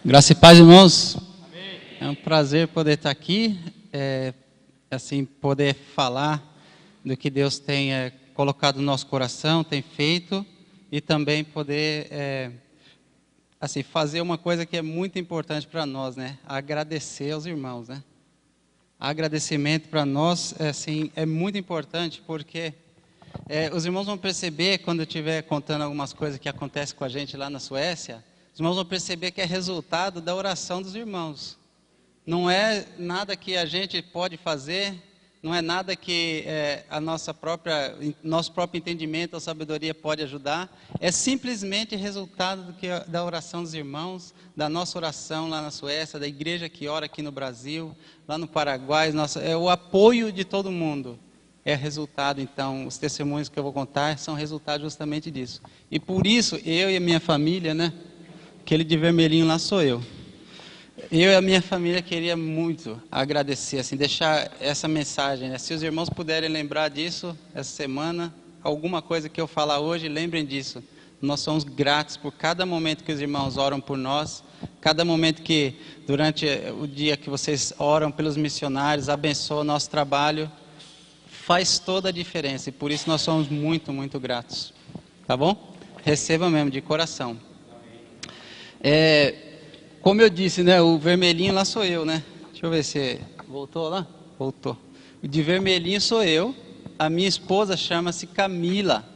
Graça e paz, irmãos. Amém. É um prazer poder estar aqui, assim, poder falar do que Deus tem colocado no nosso coração, tem feito, e também poder, assim, fazer uma coisa que é muito importante para nós, né? Agradecer aos irmãos, né? Agradecimento para nós, assim, é muito importante porque os irmãos vão perceber, quando eu estiver contando algumas coisas que acontecem com a gente lá na Suécia, os irmãos vão perceber que é resultado da oração dos irmãos. Não é nada que a gente pode fazer, não é nada que nosso próprio entendimento ou sabedoria pode ajudar. É simplesmente resultado da oração dos irmãos, da nossa oração lá na Suécia, da igreja que ora aqui no Brasil, lá no Paraguai. É o apoio de todo mundo. É resultado, então, os testemunhos que eu vou contar são resultado justamente disso. E por isso, eu e a minha família, né? Aquele de vermelhinho lá sou eu. Eu e a minha família queria muito agradecer, assim, deixar essa mensagem, né? Se os irmãos puderem lembrar disso essa semana, alguma coisa que eu falar hoje, lembrem disso. Nós somos gratos por cada momento que os irmãos oram por nós, cada momento que, durante o dia que vocês oram pelos missionários, abençoam o nosso trabalho, faz toda a diferença. E por isso nós somos muito, muito gratos. Tá bom? Receba mesmo, de coração. Como eu disse, né, o vermelhinho lá sou eu, né? Deixa eu ver se voltou lá. Voltou. O de vermelhinho sou eu. A minha esposa chama-se Camila.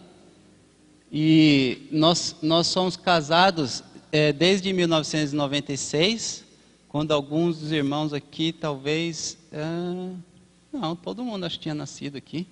E nós somos casados desde 1996, quando alguns dos irmãos aqui talvez... não, todo mundo acho que tinha nascido aqui.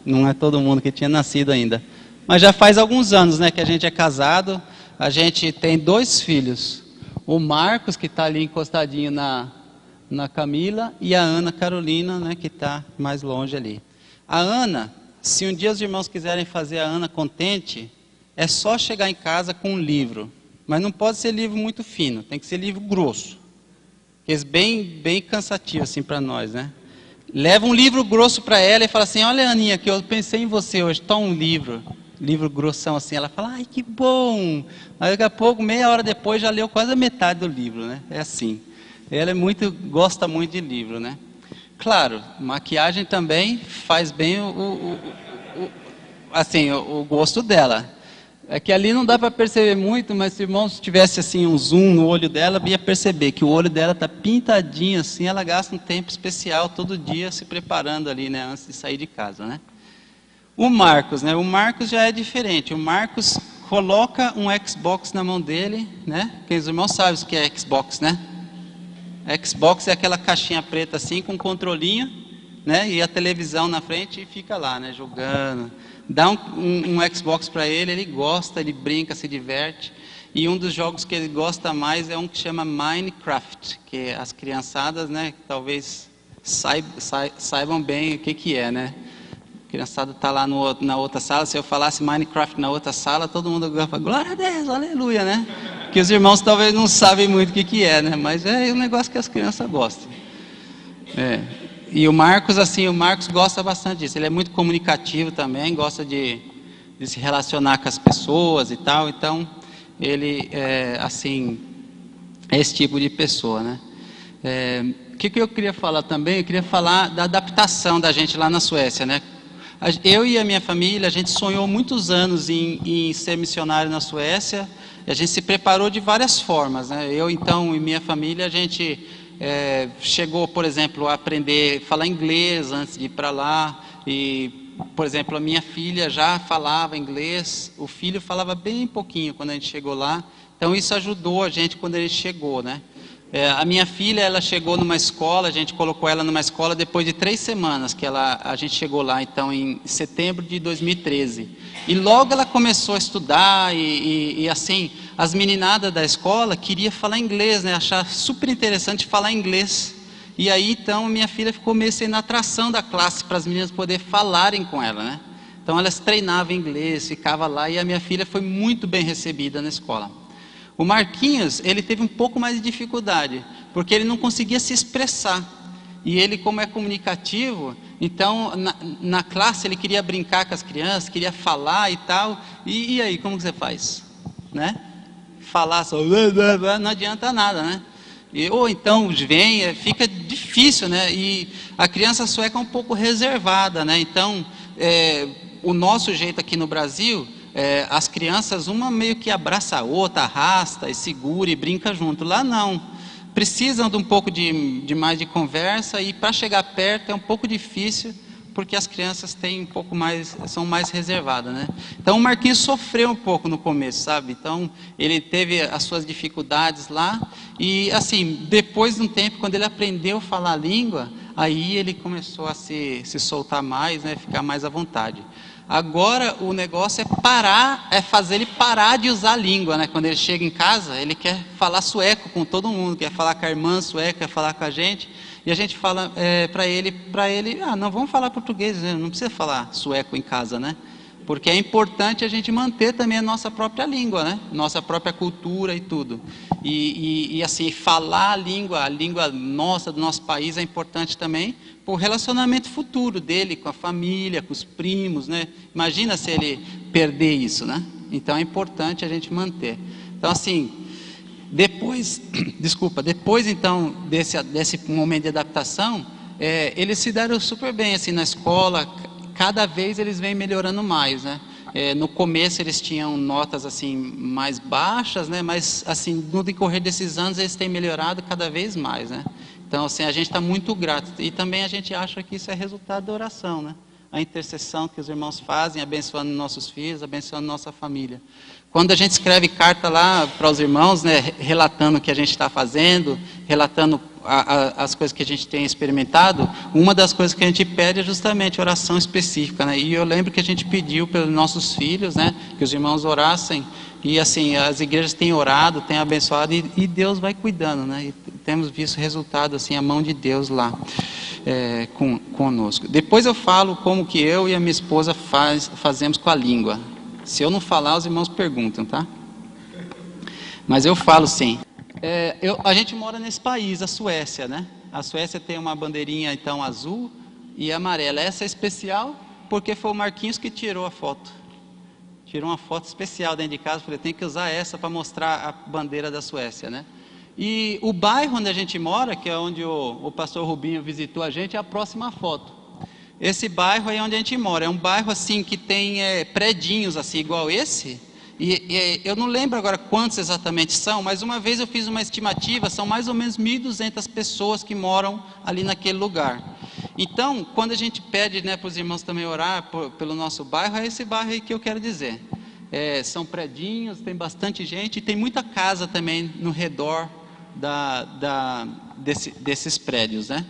Não é todo mundo que tinha nascido ainda. Mas já faz alguns anos, né, que a gente é casado. A gente tem 2 filhos. O Marcos, que está ali encostadinho na Camila, e a Ana Carolina, né, que está mais longe ali. A Ana, se um dia os irmãos quiserem fazer a Ana contente, é só chegar em casa com um livro. Mas não pode ser livro muito fino, tem que ser livro grosso. Que é bem cansativo assim para nós, né? Leva um livro grosso para ela e fala assim: olha, Aninha, que eu pensei em você hoje, toma um livro grossão assim. Ela fala: ai, que bom. Aí daqui a pouco, meia hora depois, já leu quase a metade do livro, né? É assim. Ela gosta muito de livro, né? Claro, maquiagem também faz bem o gosto dela. É que ali não dá para perceber muito, mas se o irmão tivesse assim um zoom no olho dela, ia perceber que o olho dela está pintadinho assim. Ela gasta um tempo especial todo dia se preparando ali, né, antes de sair de casa, né? O Marcos, né? O Marcos já é diferente. O Marcos coloca um Xbox na mão dele, né? Quem os irmãos sabem o que é Xbox, né? Xbox é aquela caixinha preta assim com um controlinho, né? E a televisão na frente e fica lá, né? Jogando. Dá um Xbox para ele, ele gosta, ele brinca, se diverte. E um dos jogos que ele gosta mais é um que chama Minecraft, que as criançadas, né? Talvez saibam bem o que é, né? A criançada está lá na outra sala. Se eu falasse Minecraft na outra sala, todo mundo fala, glória a Deus, aleluia, né? Que os irmãos talvez não sabem muito o que é, né? Mas é um negócio que as crianças gostam. E o Marcos gosta bastante disso. Ele é muito comunicativo também, gosta de se relacionar com as pessoas e tal. Então, ele é esse tipo de pessoa, né? O que eu queria falar também? Eu queria falar da adaptação da gente lá na Suécia, né? Eu e a minha família, a gente sonhou muitos anos em ser missionário na Suécia. E a gente se preparou de várias formas, né? Eu, então, e minha família, a gente chegou, por exemplo, a aprender a falar inglês antes de ir para lá. E, por exemplo, a minha filha já falava inglês. O filho falava bem pouquinho quando a gente chegou lá. Então, isso ajudou a gente quando a gente chegou, né? A minha filha, ela chegou numa escola, a gente colocou ela numa escola depois de 3 semanas que a gente chegou lá, então em setembro de 2013. E logo ela começou a estudar e assim, as meninadas da escola queriam falar inglês, né? Achar super interessante falar inglês. E aí então minha filha ficou meio sendo a atração da classe para as meninas poderem falarem com ela, né? Então elas treinavam inglês, ficava lá, e a minha filha foi muito bem recebida na escola. O Marquinhos, ele teve um pouco mais de dificuldade, porque ele não conseguia se expressar. E ele, como é comunicativo, então na classe ele queria brincar com as crianças, queria falar e tal. E aí, como que você faz? né? Falar só, não adianta nada, né? Ou então fica difícil, né? E a criança sueca é um pouco reservada, né? Então, o nosso jeito aqui no Brasil, as crianças, uma meio que abraça a outra, arrasta e segura e brinca junto. Lá não. Precisam de um pouco de mais de conversa, e para chegar perto é um pouco difícil, porque as crianças têm um pouco mais, são mais reservadas, né? Então o Marquinhos sofreu um pouco no começo, sabe? Então ele teve as suas dificuldades lá, e assim, depois de um tempo, quando ele aprendeu a falar a língua, aí ele começou a se soltar mais, né? Ficar mais à vontade. Agora o negócio é fazer ele parar de usar a língua, né? Quando ele chega em casa, ele quer falar sueco com todo mundo, quer falar com a irmã sueca, quer falar com a gente. E a gente fala para ele, não, vamos falar português, né? Não precisa falar sueco em casa, né? Porque é importante a gente manter também a nossa própria língua, né? Nossa própria cultura e tudo. E assim, falar a língua nossa, do nosso país, é importante também para o relacionamento futuro dele com a família, com os primos, né? Imagina se ele perder isso, né? Então é importante a gente manter. Então assim, depois então desse momento de adaptação, eles se deram super bem assim na escola. Cada vez eles vêm melhorando mais, né? No começo eles tinham notas assim mais baixas, né? Mas assim, no decorrer desses anos eles têm melhorado cada vez mais, né? Então assim, a gente está muito grato, e também a gente acha que isso é resultado da oração, né? A intercessão que os irmãos fazem, abençoando nossos filhos, abençoando nossa família. Quando a gente escreve carta lá para os irmãos, né, relatando o que a gente está fazendo, relatando as coisas que a gente tem experimentado, uma das coisas que a gente pede é justamente oração específica, né? E eu lembro que a gente pediu pelos nossos filhos, né, que os irmãos orassem, e assim, as igrejas têm orado, têm abençoado, e Deus vai cuidando, né? E temos visto resultado, assim, a mão de Deus lá conosco. Depois eu falo como que eu e a minha esposa fazemos com a língua. Se eu não falar, os irmãos perguntam, tá? Mas eu falo sim. A gente mora nesse país, a Suécia, né? A Suécia tem uma bandeirinha então azul e amarela. Essa é especial porque foi o Marquinhos que tirou a foto. Tirou uma foto especial dentro de casa. Falei, tem que usar essa para mostrar a bandeira da Suécia, né? E o bairro onde a gente mora, que é onde o pastor Rubinho visitou a gente, é a próxima foto. Esse bairro aí onde a gente mora, é um bairro assim que tem predinhos assim, igual esse, e eu não lembro agora quantos exatamente são, mas uma vez eu fiz uma estimativa, são mais ou menos 1.200 pessoas que moram ali naquele lugar. Então, quando a gente pede, né, para os irmãos também orar pelo nosso bairro, é esse bairro aí que eu quero dizer. São predinhos, tem bastante gente, e tem muita casa também no redor desses prédios, né?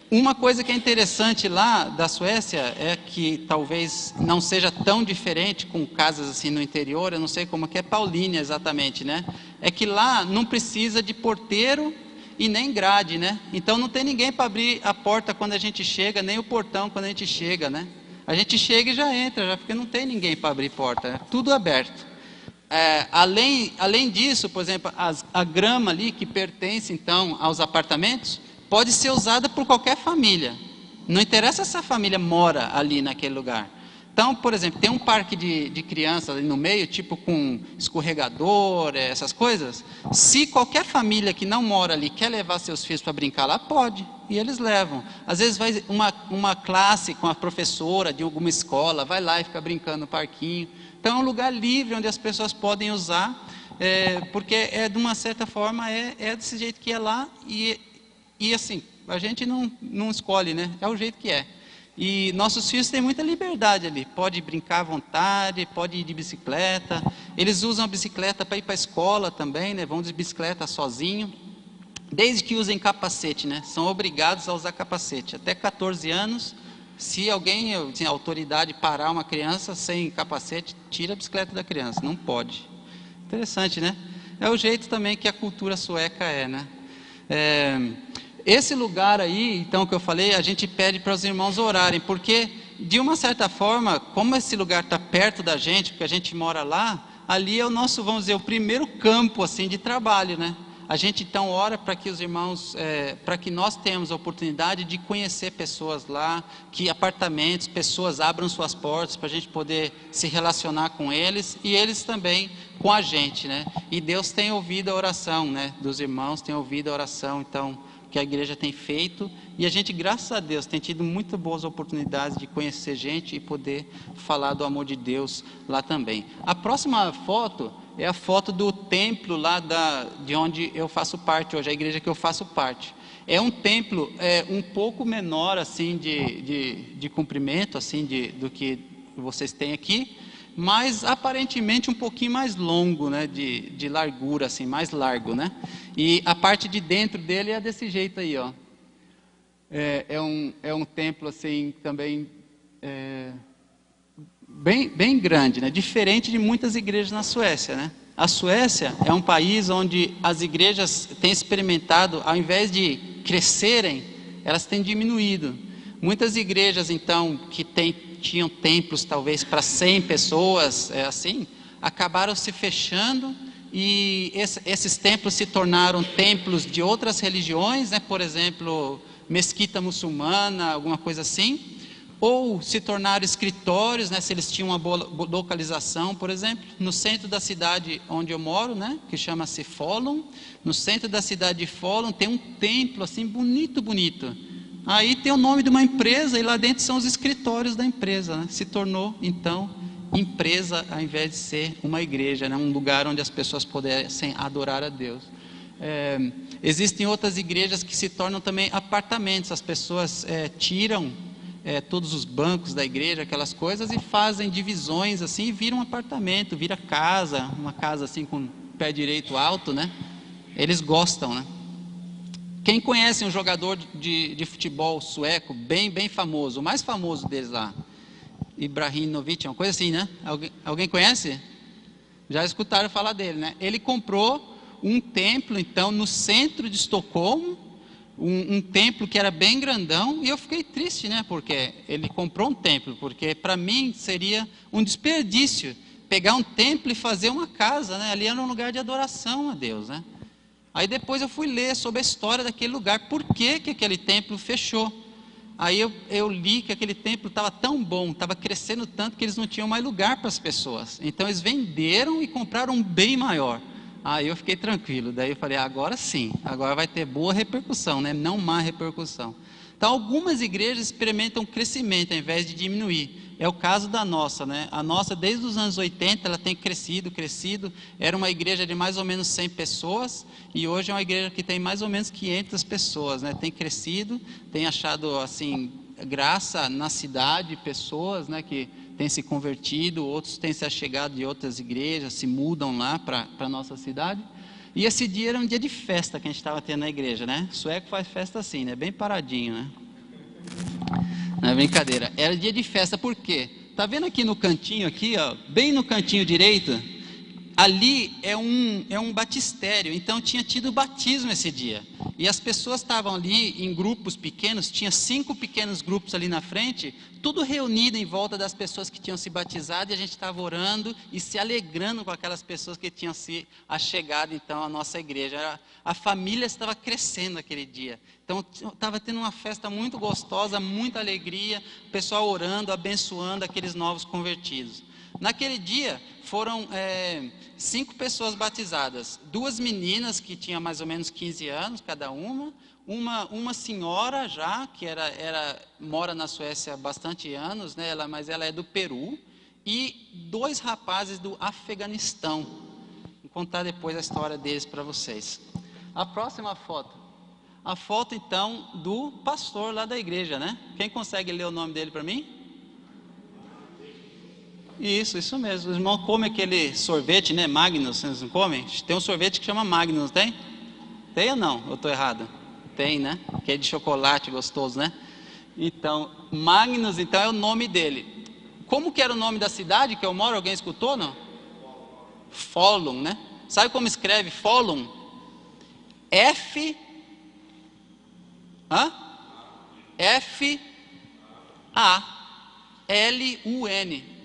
Uma coisa que é interessante lá da Suécia é que talvez não seja tão diferente com casas assim no interior, eu não sei como que é Paulínia exatamente, né? É que lá não precisa de porteiro e nem grade, né? Então não tem ninguém para abrir a porta quando a gente chega, nem o portão quando a gente chega, né? A gente chega e já entra, porque não tem ninguém para abrir porta, é tudo aberto. Além disso, por exemplo, a grama ali que pertence então aos apartamentos, pode ser usada por qualquer família. Não interessa se a família mora ali naquele lugar. Então, por exemplo, tem um parque de crianças ali no meio, tipo com escorregador, essas coisas. Se qualquer família que não mora ali quer levar seus filhos para brincar lá, pode. E eles levam. Às vezes vai uma classe com a professora de alguma escola, vai lá e fica brincando no parquinho. Então é um lugar livre onde as pessoas podem usar, porque de uma certa forma desse jeito que é lá, e assim, a gente não escolhe, né? É o jeito que é. E nossos filhos têm muita liberdade ali. Pode brincar à vontade, pode ir de bicicleta. Eles usam a bicicleta para ir para a escola também, né? Vão de bicicleta sozinho. Desde que usem capacete, né? São obrigados a usar capacete. Até 14 anos, se alguém, a autoridade parar uma criança sem capacete, tira a bicicleta da criança. Não pode. Interessante, né? É o jeito também que a cultura sueca é, né? Esse lugar aí, então, que eu falei, a gente pede para os irmãos orarem, porque, de uma certa forma, como esse lugar está perto da gente, porque a gente mora lá, ali é o nosso, vamos dizer, o primeiro campo, assim, de trabalho, né? A gente então ora para que os irmãos, para que nós tenhamos a oportunidade de conhecer pessoas lá, que apartamentos, pessoas abram suas portas para a gente poder se relacionar com eles e eles também com a gente, né? E Deus tem ouvido a oração, né? Dos irmãos, tem ouvido a oração, então, que a igreja tem feito, e a gente, graças a Deus, tem tido muito boas oportunidades de conhecer gente e poder falar do amor de Deus lá também. A próxima foto é a foto do templo lá de onde eu faço parte hoje, a igreja que eu faço parte. É um templo um pouco menor assim de comprimento assim do que vocês têm aqui, mas aparentemente um pouquinho mais longo, né, de largura assim, mais largo, né? E a parte de dentro dele é desse jeito aí, ó. É um templo assim também bem grande, né? Diferente de muitas igrejas na Suécia, né? A Suécia é um país onde as igrejas têm experimentado, ao invés de crescerem, elas têm diminuído. Muitas igrejas, então, que tinham templos talvez para 100 pessoas, assim, acabaram se fechando e esses templos se tornaram templos de outras religiões, né? Por exemplo, mesquita muçulmana, alguma coisa assim. Ou se tornaram escritórios, né, se eles tinham uma boa localização. Por exemplo, no centro da cidade onde eu moro, né, que chama-se Falun, no centro da cidade de Falun tem um templo assim bonito. Aí tem o nome de uma empresa e lá dentro são os escritórios da empresa, né? Se tornou então empresa ao invés de ser uma igreja, né, um lugar onde as pessoas pudessem adorar a Deus. Existem outras igrejas que se tornam também apartamentos. As pessoas tiram todos os bancos da igreja, aquelas coisas, e fazem divisões assim, e vira um apartamento, vira casa, uma casa assim com pé direito alto, né? Eles gostam, né? Quem conhece um jogador de futebol sueco bem famoso, o mais famoso deles lá, Ibrahimovic, uma coisa assim, né? Alguém conhece? Já escutaram falar dele, né? Ele comprou um templo então no centro de Estocolmo, um templo que era bem grandão, e eu fiquei triste, né? Porque ele comprou um templo, porque para mim seria um desperdício pegar um templo e fazer uma casa, né? Ali era um lugar de adoração a Deus, né? Aí depois eu fui ler sobre a história daquele lugar, por que aquele templo fechou. Aí eu li que aquele templo estava tão bom, estava crescendo tanto que eles não tinham mais lugar para as pessoas. Então eles venderam e compraram um bem maior. Aí eu fiquei tranquilo, daí eu falei, agora sim, agora vai ter boa repercussão, né? Não má repercussão. Então algumas igrejas experimentam crescimento ao invés de diminuir. É o caso da nossa, né? A nossa desde os anos 80 ela tem crescido, era uma igreja de mais ou menos 100 pessoas e hoje é uma igreja que tem mais ou menos 500 pessoas, né? Tem crescido, tem achado assim graça na cidade, pessoas, né, que têm se convertido, outros têm se achegado de outras igrejas, se mudam lá para a nossa cidade. E esse dia era um dia de festa que a gente estava tendo na igreja, né? Sueco faz festa assim, né? Bem paradinho, né? Não é brincadeira. Era dia de festa, por quê? Tá vendo aqui no cantinho, aqui, ó, bem no cantinho direito? Ali é um batistério, então tinha tido batismo esse dia. E as pessoas estavam ali em grupos pequenos, tinha 5 pequenos grupos ali na frente, tudo reunido em volta das pessoas que tinham se batizado, e a gente estava orando e se alegrando com aquelas pessoas que tinham se achegado então à nossa igreja. A família estava crescendo aquele dia. Então estava tendo uma festa muito gostosa, muita alegria, o pessoal orando, abençoando aqueles novos convertidos. Naquele dia foram 5 pessoas batizadas, 2 meninas que tinham mais ou menos 15 anos cada uma senhora já que mora na Suécia há bastante anos, né? Mas ela é do Peru, e 2 rapazes do Afeganistão. Vou contar depois a história deles para vocês. A próxima foto, a foto então do pastor lá da igreja, né? Quem consegue ler o nome dele para mim? Isso mesmo. Os irmãos comem aquele sorvete, né? Magnus, vocês não comem? Tem um sorvete que chama Magnus, tem? Tem ou não? Eu estou errado? Tem, né? Que é de chocolate gostoso, né? Então, Magnus, então, é o nome dele. Como que era o nome da cidade que eu moro? Alguém escutou, não? Falun, né? Sabe como escreve Falun? F-A-L-U-N.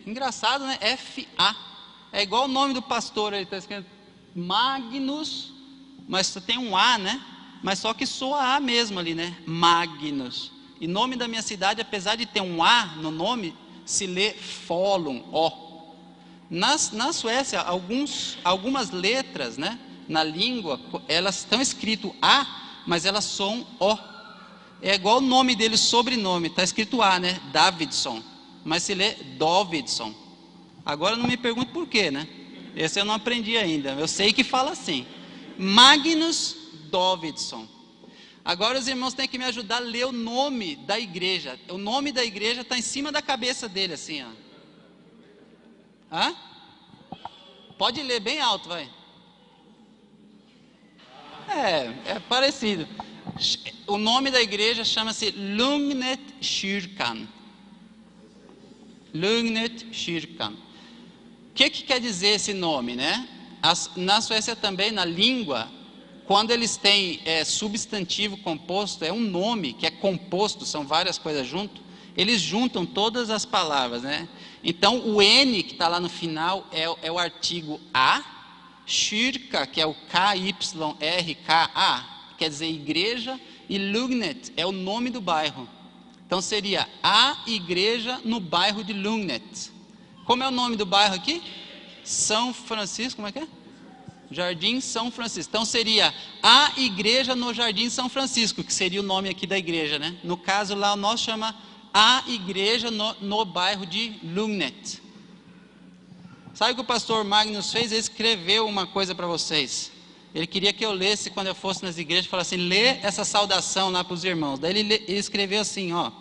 Engraçado, né? F-A. É igual o nome do pastor, ele está escrito Magnus, mas só tem um A, né? Mas só que soa A mesmo ali, né? Magnus. E nome da minha cidade, apesar de ter um A no nome, se lê Falun, O. Na Suécia, algumas letras, né, na língua, elas estão escrito A, mas elas soam O. É igual o nome dele, o sobrenome, está escrito A, né? Davidson, mas se lê Davidson. Agora não me pergunte por quê, né? Esse eu não aprendi ainda, eu sei que fala assim. Magnus Davidson. Agora os irmãos têm que me ajudar a ler o nome da igreja. O nome da igreja está em cima da cabeça dele, assim, ó. Hã? Pode ler bem alto, vai. É parecido. O nome da igreja chama-se Lugnet Kyrkan. Lugnet Kyrkan. O que quer dizer esse nome, né? Na Suécia também, na língua, quando eles têm substantivo composto, é um nome que é composto, são várias coisas junto, eles juntam todas as palavras, né? Então o N que está lá no final é o artigo A, Kyrka, que é o KYRKA, quer dizer igreja, e Lugnet é o nome do bairro. Então seria a igreja no bairro de Lugnet. Como é o nome do bairro aqui? São Francisco, como é que é? Jardim São Francisco. Então seria a igreja no Jardim São Francisco, que seria o nome aqui da igreja, né? No caso lá o nosso chama a igreja no bairro de Lugnet. Sabe o que o pastor Magnus fez? Ele escreveu uma coisa para vocês. Ele queria que eu lesse quando eu fosse nas igrejas, falasse assim, lê essa saudação lá para os irmãos. Daí ele escreveu assim, ó: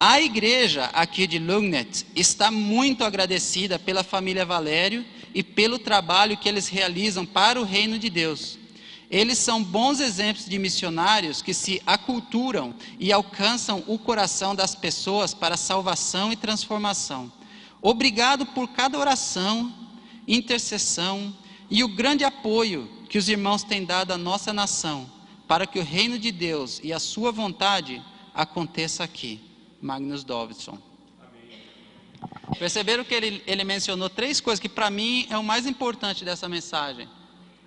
a igreja aqui de Lugnet está muito agradecida pela família Valério e pelo trabalho que eles realizam para o reino de Deus. Eles são bons exemplos de missionários que se aculturam e alcançam o coração das pessoas para salvação e transformação. Obrigado por cada oração, intercessão e o grande apoio que os irmãos têm dado à nossa nação, para que o reino de Deus e a sua vontade aconteça aqui. Magnus Davidson. Amém. Perceberam que ele mencionou 3 coisas que para mim é o mais importante dessa mensagem: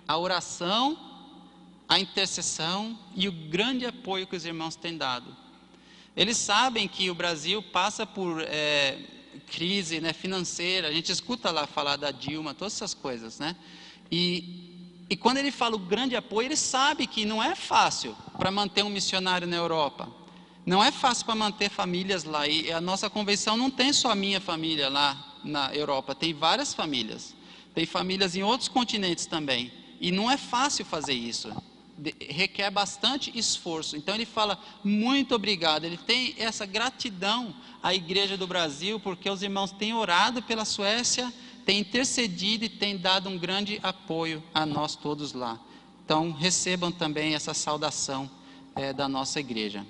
a oração, a intercessão e o grande apoio que os irmãos têm dado. Eles sabem que o Brasil passa por crise, né, financeira. A gente escuta lá falar da Dilma, todas essas coisas, né? E quando ele fala o grande apoio, ele sabe que não é fácil para manter um missionário na Europa. Não é fácil para manter famílias lá. E a nossa convenção não tem só a minha família lá na Europa, tem várias famílias. Tem famílias em outros continentes também. E não é fácil fazer isso. Requer bastante esforço. Então ele fala muito obrigado. Ele tem essa gratidão à Igreja do Brasil, porque os irmãos têm orado pela Suécia, têm intercedido e têm dado um grande apoio a nós todos lá. Então recebam também essa saudação da nossa igreja.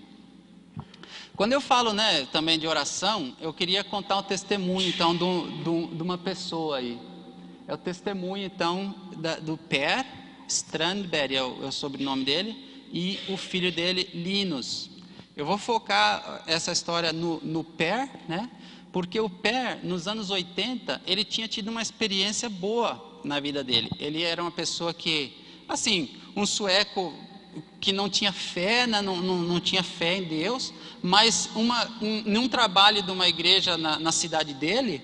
Quando eu falo, né, também de oração, eu queria contar um testemunho então de uma pessoa aí. É o testemunho então do Per Strandberg, é o sobrenome dele, e o filho dele, Linus. Eu vou focar essa história no Per, né? Porque o Per, nos anos 80, ele tinha tido uma experiência boa na vida dele. Ele era uma pessoa que, assim, um sueco que não tinha fé, né? não tinha fé em Deus, mas num trabalho de uma igreja na cidade dele,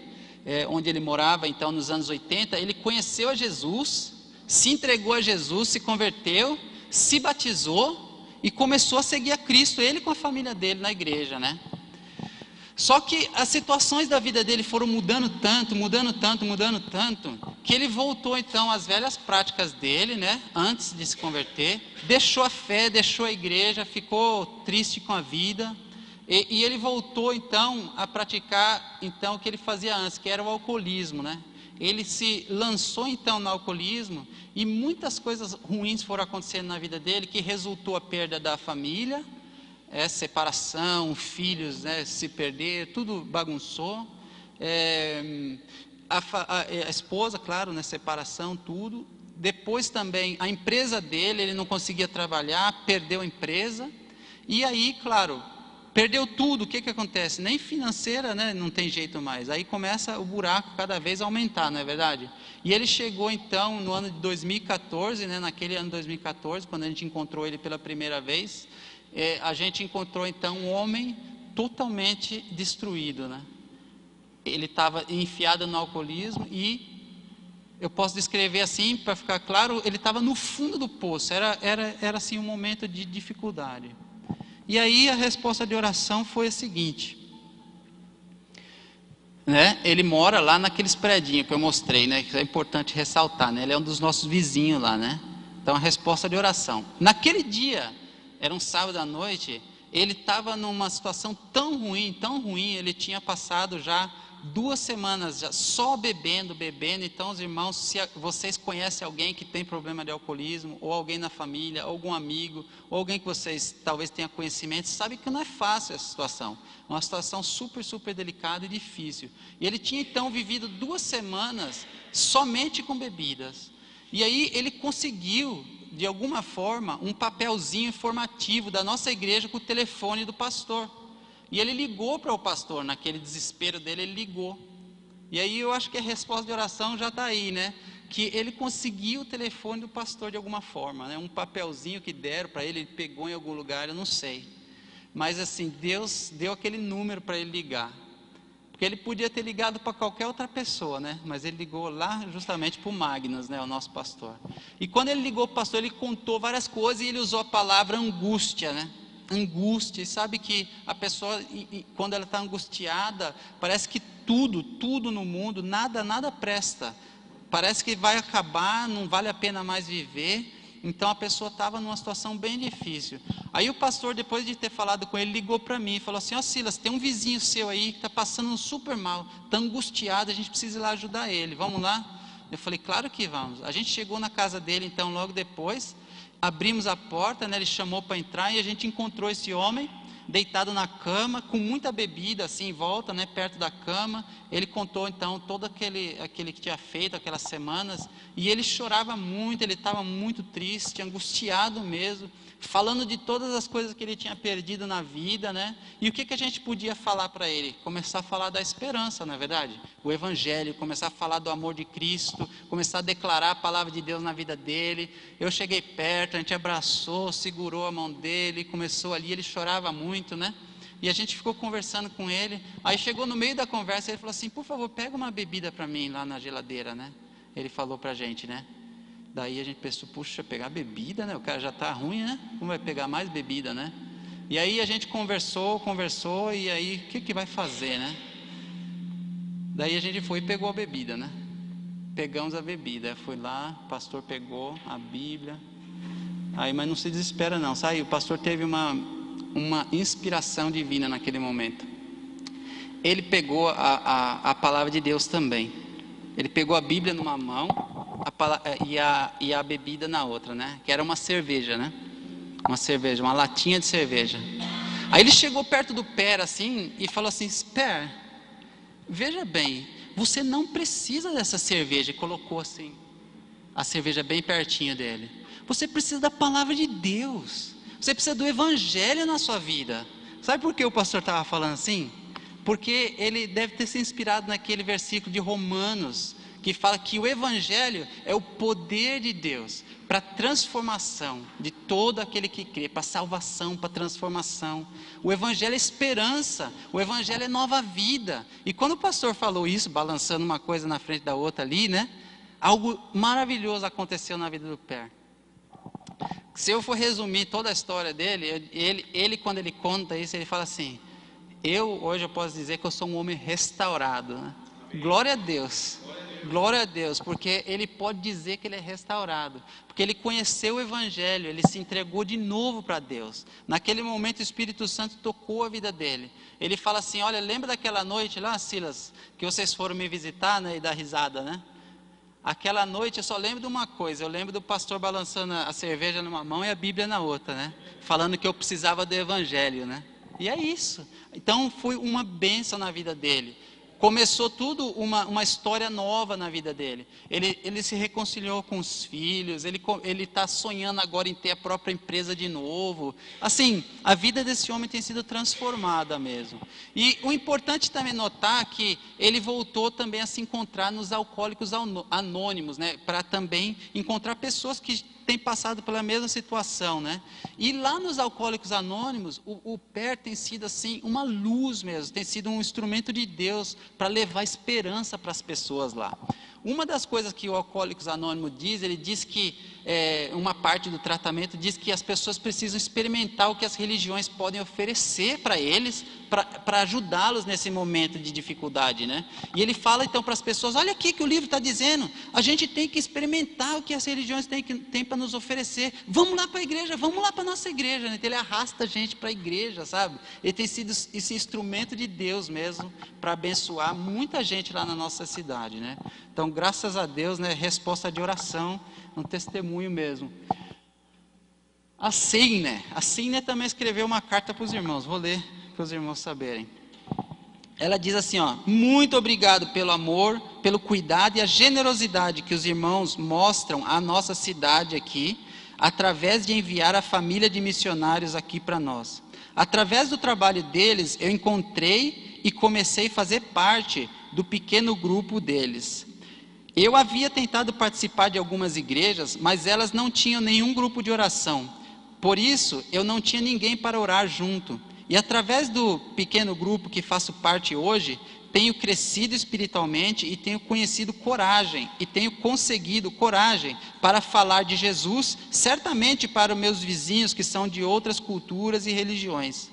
onde ele morava então nos anos 80, ele conheceu a Jesus, se entregou a Jesus, se converteu, se batizou e começou a seguir a Cristo, ele com a família dele na igreja, né? Só que as situações da vida dele foram mudando tanto, que ele voltou então às velhas práticas dele, né? Antes de se converter, deixou a fé, deixou a igreja, ficou triste com a vida, e ele voltou então a praticar então o que ele fazia antes, que era o alcoolismo, né? Ele se lançou então no alcoolismo, e muitas coisas ruins foram acontecendo na vida dele, que resultou a perda da família, separação, filhos, né, se perder, tudo bagunçou, a esposa, claro, né, separação, tudo. Depois também a empresa dele, ele não conseguia trabalhar, perdeu a empresa, e aí, claro, perdeu tudo, o que acontece? Nem financeira, né, não tem jeito mais. Aí começa o buraco cada vez a aumentar, não é verdade? E ele chegou então no ano de 2014, né, naquele ano de 2014, quando a gente encontrou ele pela primeira vez, a gente encontrou então um homem totalmente destruído, né? Ele estava enfiado no alcoolismo e eu posso descrever assim, para ficar claro, ele estava no fundo do poço, era assim um momento de dificuldade. E aí a resposta de oração foi a seguinte, né? Ele mora lá naqueles predinhos que eu mostrei, né? Que é importante ressaltar, né? Ele é um dos nossos vizinhos lá, né? Então a resposta de oração. Naquele dia, era um sábado à noite, ele estava numa situação tão ruim, ele tinha passado já 2 semanas já só bebendo. Então, os irmãos, se vocês conhecem alguém que tem problema de alcoolismo, ou alguém na família, algum amigo, ou alguém que vocês talvez tenham conhecimento, sabe que não é fácil essa situação. É uma situação super delicada e difícil. E ele tinha então vivido 2 semanas somente com bebidas. E aí ele conseguiu, de alguma forma, um papelzinho informativo da nossa igreja com o telefone do pastor. E ele ligou para o pastor, naquele desespero dele, ele ligou. E aí eu acho que a resposta de oração já está aí, né? Que ele conseguiu o telefone do pastor de alguma forma, né? Um papelzinho que deram para ele, ele pegou em algum lugar, eu não sei. Mas assim, Deus deu aquele número para ele ligar. Porque ele podia ter ligado para qualquer outra pessoa, né? Mas ele ligou lá justamente para o Magnus, né? O nosso pastor. E quando ele ligou para o pastor, ele contou várias coisas e ele usou a palavra angústia, né? Angústia, e sabe que a pessoa, quando ela está angustiada, parece que tudo no mundo, nada presta, parece que vai acabar, não vale a pena mais viver. Então a pessoa estava numa situação bem difícil. Aí o pastor, depois de ter falado com ele, ligou para mim e falou assim: ó Silas, tem um vizinho seu aí que está passando super mal, está angustiado, a gente precisa ir lá ajudar ele, vamos lá? Eu falei, claro que vamos. A gente chegou na casa dele então logo depois, abrimos a porta, né, ele chamou para entrar e a gente encontrou esse homem deitado na cama, com muita bebida assim em volta, né, perto da cama. Ele contou então todo aquele que tinha feito aquelas semanas, e ele chorava muito, ele estava muito triste, angustiado mesmo, falando de todas as coisas que ele tinha perdido na vida, né? E o que a gente podia falar para ele? Começar a falar da esperança, não é verdade? O evangelho, começar a falar do amor de Cristo, começar a declarar a palavra de Deus na vida dele. Eu cheguei perto, a gente abraçou, segurou a mão dele, começou ali, ele chorava muito, né? E a gente ficou conversando com ele. Aí chegou no meio da conversa, ele falou assim: por favor, pega uma bebida para mim lá na geladeira, né? Ele falou para a gente, né? Daí a gente pensou, puxa, pegar bebida, né? O cara já está ruim, né? Como vai pegar mais bebida, né? E aí a gente conversou, e aí o que vai fazer, né? Daí a gente foi e pegou a bebida, né? Pegamos a bebida, fui lá, o pastor pegou a Bíblia. Aí, mas não se desespera não, sabe? O pastor teve uma inspiração divina naquele momento. Ele pegou a palavra de Deus também. Ele pegou a Bíblia numa mão e a bebida na outra, né? Que era uma cerveja, né? Uma latinha de cerveja. Aí ele chegou perto do Per assim e falou assim: Per, veja bem, você não precisa dessa cerveja. E colocou assim a cerveja bem pertinho dele. Você precisa da palavra de Deus. Você precisa do evangelho na sua vida. Sabe por que o pastor estava falando assim? Porque ele deve ter se inspirado naquele versículo de Romanos, que fala que o evangelho é o poder de Deus para a transformação de todo aquele que crê, para a salvação, para a transformação. O evangelho é esperança, o evangelho é nova vida. E quando o pastor falou isso, balançando uma coisa na frente da outra ali, né? Algo maravilhoso aconteceu na vida do Per. Se eu for resumir toda a história dele, ele quando ele conta isso, ele fala assim: hoje eu posso dizer que eu sou um homem restaurado, né? Glória a Deus, porque ele pode dizer que ele é restaurado, porque ele conheceu o evangelho, ele se entregou de novo para Deus. Naquele momento o Espírito Santo tocou a vida dele. Ele fala assim: olha, lembra daquela noite lá, Silas, que vocês foram me visitar, né, e dar risada, né? Aquela noite eu só lembro de uma coisa, eu lembro do pastor balançando a cerveja numa mão e a Bíblia na outra, né? Falando que eu precisava do evangelho, né? E é isso. Então foi uma bênção na vida dele. começou tudo uma história nova na vida dele. Ele se reconciliou com os filhos, ele está sonhando agora em ter a própria empresa de novo. Assim, a vida desse homem tem sido transformada mesmo. E o importante também notar que ele voltou também a se encontrar nos alcoólicos anônimos, né? Para também encontrar pessoas que têm passado pela mesma situação, né? E lá nos Alcoólicos Anônimos, o PER tem sido assim uma luz mesmo, tem sido um instrumento de Deus para levar esperança para as pessoas lá. Uma das coisas que o Alcoólicos Anônimos diz, ele diz que, uma parte do tratamento diz que as pessoas precisam experimentar o que as religiões podem oferecer para eles, para ajudá-los nesse momento de dificuldade, né? E ele fala então para as pessoas, olha aqui que o livro está dizendo, a gente tem que experimentar o que as religiões têm para nos oferecer, vamos lá para a igreja, vamos lá para a nossa igreja, né? Então ele arrasta a gente para a igreja, sabe? Ele tem sido esse instrumento de Deus mesmo, para abençoar muita gente lá na nossa cidade, né? Então, graças a Deus, né, resposta de oração, um testemunho mesmo. A Signe também escreveu uma carta para os irmãos, vou ler para os irmãos saberem. Ela diz assim, ó, muito obrigado pelo amor, pelo cuidado e a generosidade que os irmãos mostram à nossa cidade aqui, através de enviar a família de missionários aqui para nós. Através do trabalho deles, eu encontrei e comecei a fazer parte do pequeno grupo deles. Eu havia tentado participar de algumas igrejas, mas elas não tinham nenhum grupo de oração. Por isso, eu não tinha ninguém para orar junto. E através do pequeno grupo que faço parte hoje, tenho crescido espiritualmente e tenho conhecido coragem, e tenho conseguido coragem para falar de Jesus, certamente para os meus vizinhos que são de outras culturas e religiões.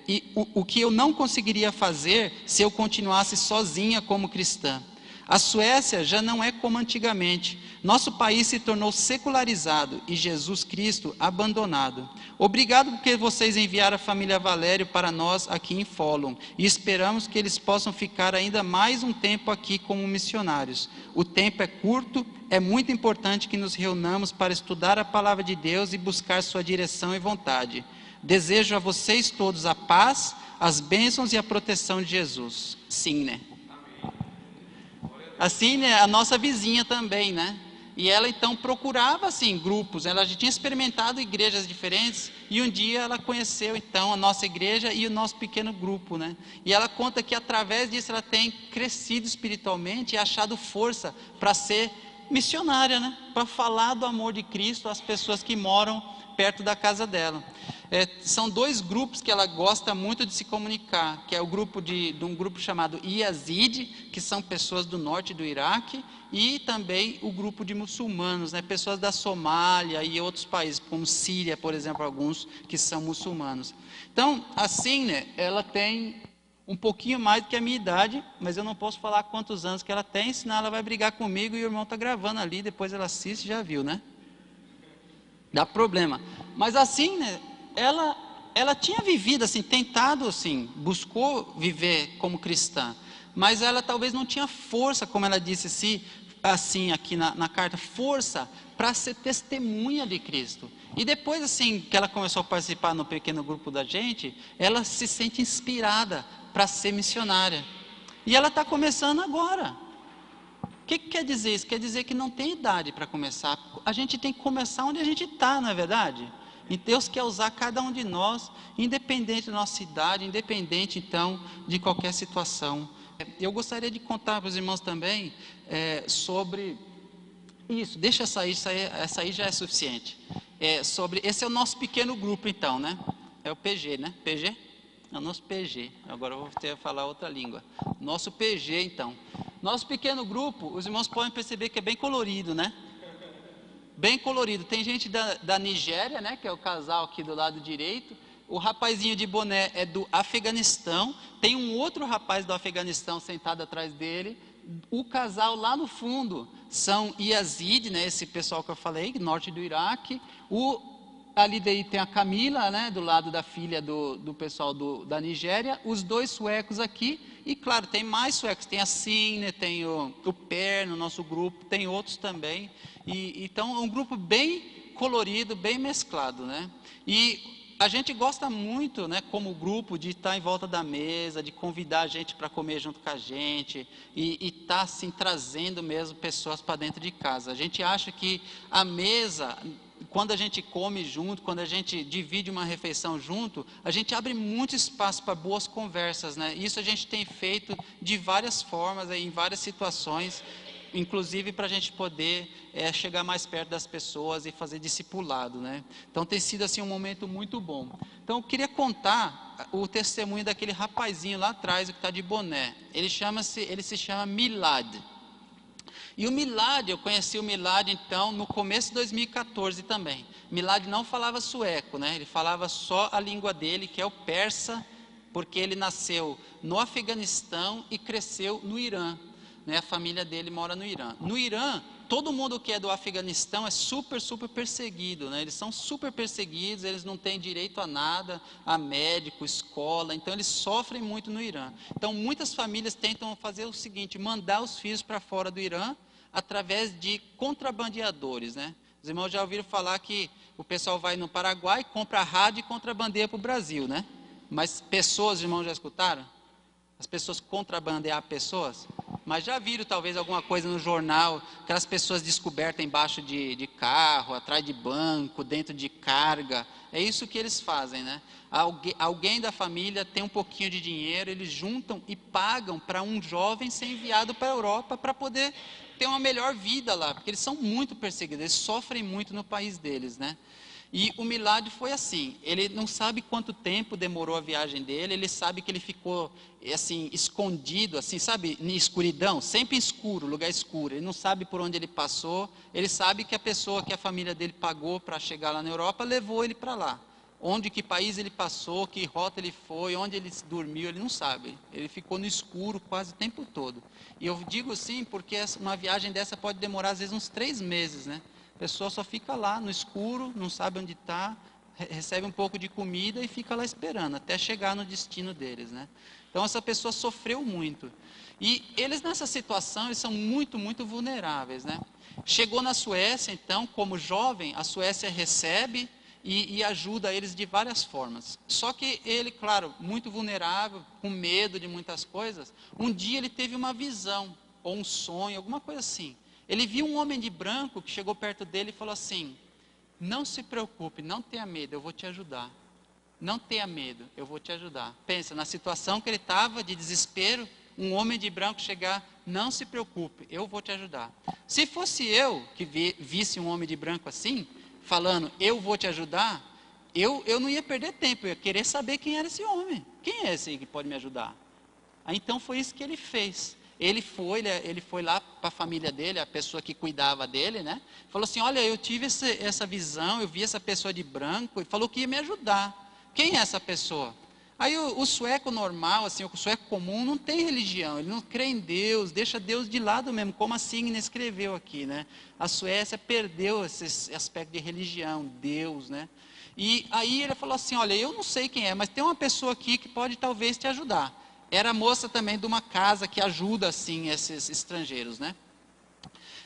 E o que eu não conseguiria fazer se eu continuasse sozinha como cristã. A Suécia já não é como antigamente. Nosso país se tornou secularizado e Jesus Cristo abandonado. Obrigado porque vocês enviaram a família Valério para nós aqui em Folum. E esperamos que eles possam ficar ainda mais um tempo aqui como missionários. O tempo é curto, é muito importante que nos reunamos para estudar a palavra de Deus e buscar sua direção e vontade. Desejo a vocês todos a paz, as bênçãos e a proteção de Jesus. Sim, né? Assim, né, a nossa vizinha também, né? E ela então procurava assim grupos, ela já tinha experimentado igrejas diferentes e um dia ela conheceu então a nossa igreja e o nosso pequeno grupo, né? E ela conta que através disso ela tem crescido espiritualmente e achado força para ser missionária, né? Para falar do amor de Cristo às pessoas que moram perto da casa dela. São dois grupos que ela gosta muito de se comunicar, que é o grupo de um grupo chamado Yazid, que são pessoas do norte do Iraque, e também o grupo de muçulmanos, né, pessoas da Somália e outros países, como Síria, por exemplo, alguns que são muçulmanos. Então, assim, né, ela tem um pouquinho mais do que a minha idade, mas eu não posso falar quantos anos que ela tem, senão ela vai brigar comigo e o irmão está gravando ali, depois ela assiste e já viu, né? Dá problema. Mas assim, né, ela tinha vivido assim, tentado assim, buscou viver como cristã, mas ela talvez não tinha força, como ela disse assim aqui na carta, força para ser testemunha de Cristo. E depois assim que ela começou a participar no pequeno grupo da gente, ela se sente inspirada para ser missionária. E ela está começando agora. O que quer dizer isso? Quer dizer que não tem idade para começar. A gente tem que começar onde a gente está, não é verdade? E Deus quer usar cada um de nós, independente da nossa idade, independente então de qualquer situação. Eu gostaria de contar para os irmãos também sobre isso. Deixa essa aí já é suficiente. Esse é o nosso pequeno grupo então, né? É o PG, né? PG? É o nosso PG. Agora eu vou ter que falar outra língua. Nosso PG então. Nosso pequeno grupo, os irmãos podem perceber que é bem colorido, né? Bem colorido. Tem gente da Nigéria, né? Que é o casal aqui do lado direito. O rapazinho de boné é do Afeganistão. Tem um outro rapaz do Afeganistão sentado atrás dele. O casal lá no fundo são Yazid, né? Esse pessoal que eu falei, norte do Iraque. Ali daí tem a Camila, né? Do lado da filha do pessoal da Nigéria. Os dois suecos aqui. E claro, tem mais suecos. Tem a Signe, tem o Per no nosso grupo. Tem outros também. Então é um grupo bem colorido, bem mesclado, né? E a gente gosta muito, né, como grupo, de estar em volta da mesa, de convidar a gente para comer junto com a gente e estar assim trazendo mesmo pessoas para dentro de casa. A gente acha que a mesa, quando a gente come junto, quando a gente divide uma refeição junto, a gente abre muito espaço para boas conversas, né? Isso a gente tem feito de várias formas, em várias situações, inclusive para a gente poder chegar mais perto das pessoas e fazer discipulado, né? Então tem sido assim um momento muito bom. Então eu queria contar o testemunho daquele rapazinho lá atrás, que está de boné. Ele se chama Milad. E o Milad, eu conheci o Milad então no começo de 2014 também. Milad não falava sueco, né? Ele falava só a língua dele, que é o persa, porque ele nasceu no Afeganistão e cresceu no Irã, né? A família dele mora no Irã. No Irã, todo mundo que é do Afeganistão é super perseguido, né? Eles são super perseguidos, eles não têm direito a nada, a médico, escola, então eles sofrem muito no Irã. Então muitas famílias tentam fazer o seguinte, mandar os filhos para fora do Irã através de contrabandeadores, né? Os irmãos já ouviram falar que o pessoal vai no Paraguai, compra rádio e contrabandeia para o Brasil, né? Mas pessoas, os irmãos já escutaram? As pessoas contrabandear pessoas? Mas já viram talvez alguma coisa no jornal, aquelas pessoas descobertas embaixo de carro, atrás de banco, dentro de carga. É isso que eles fazem, né? Alguém da família tem um pouquinho de dinheiro, eles juntam e pagam para um jovem ser enviado para a Europa para poder ter uma melhor vida lá, porque eles são muito perseguidos, eles sofrem muito no país deles, né? E o Milad foi assim, ele não sabe quanto tempo demorou a viagem dele, ele sabe que ele ficou assim, escondido, assim, sabe, em escuridão, sempre escuro, lugar escuro, ele não sabe por onde ele passou, ele sabe que a pessoa que a família dele pagou para chegar lá na Europa, levou ele para lá. Onde, que país ele passou, que rota ele foi, onde ele dormiu, ele não sabe, ele ficou no escuro quase o tempo todo. E eu digo sim, porque uma viagem dessa pode demorar às vezes uns 3 meses, né? A pessoa só fica lá no escuro, não sabe onde está, recebe um pouco de comida e fica lá esperando, até chegar no destino deles, né? Então essa pessoa sofreu muito. E eles nessa situação, eles são muito vulneráveis, né? Chegou na Suécia, então, como jovem, a Suécia recebe e ajuda eles de várias formas. Só que ele, claro, muito vulnerável, com medo de muitas coisas, um dia ele teve uma visão, ou um sonho, alguma coisa assim. Ele viu um homem de branco que chegou perto dele e falou assim, não se preocupe, não tenha medo, eu vou te ajudar. Não tenha medo, eu vou te ajudar. Pensa, na situação que ele estava, de desespero, um homem de branco chegar, não se preocupe, eu vou te ajudar. Se fosse eu que visse um homem de branco assim, falando, eu vou te ajudar, eu não ia perder tempo, eu ia querer saber quem era esse homem. Quem é esse aí que pode me ajudar? Aí, então foi isso que ele fez. Ele foi lá para a família dele, a pessoa que cuidava dele, né? Falou assim, olha, eu tive essa visão, eu vi essa pessoa de branco, e falou que ia me ajudar. Quem é essa pessoa? Aí o sueco normal, assim, o sueco comum, não tem religião, ele não crê em Deus, deixa Deus de lado mesmo, como a Signe escreveu aqui, né? A Suécia perdeu esse aspecto de religião, Deus, né? E aí ele falou assim, olha, eu não sei quem é, mas tem uma pessoa aqui que pode talvez te ajudar. Era moça também de uma casa que ajuda, assim, esses estrangeiros, né?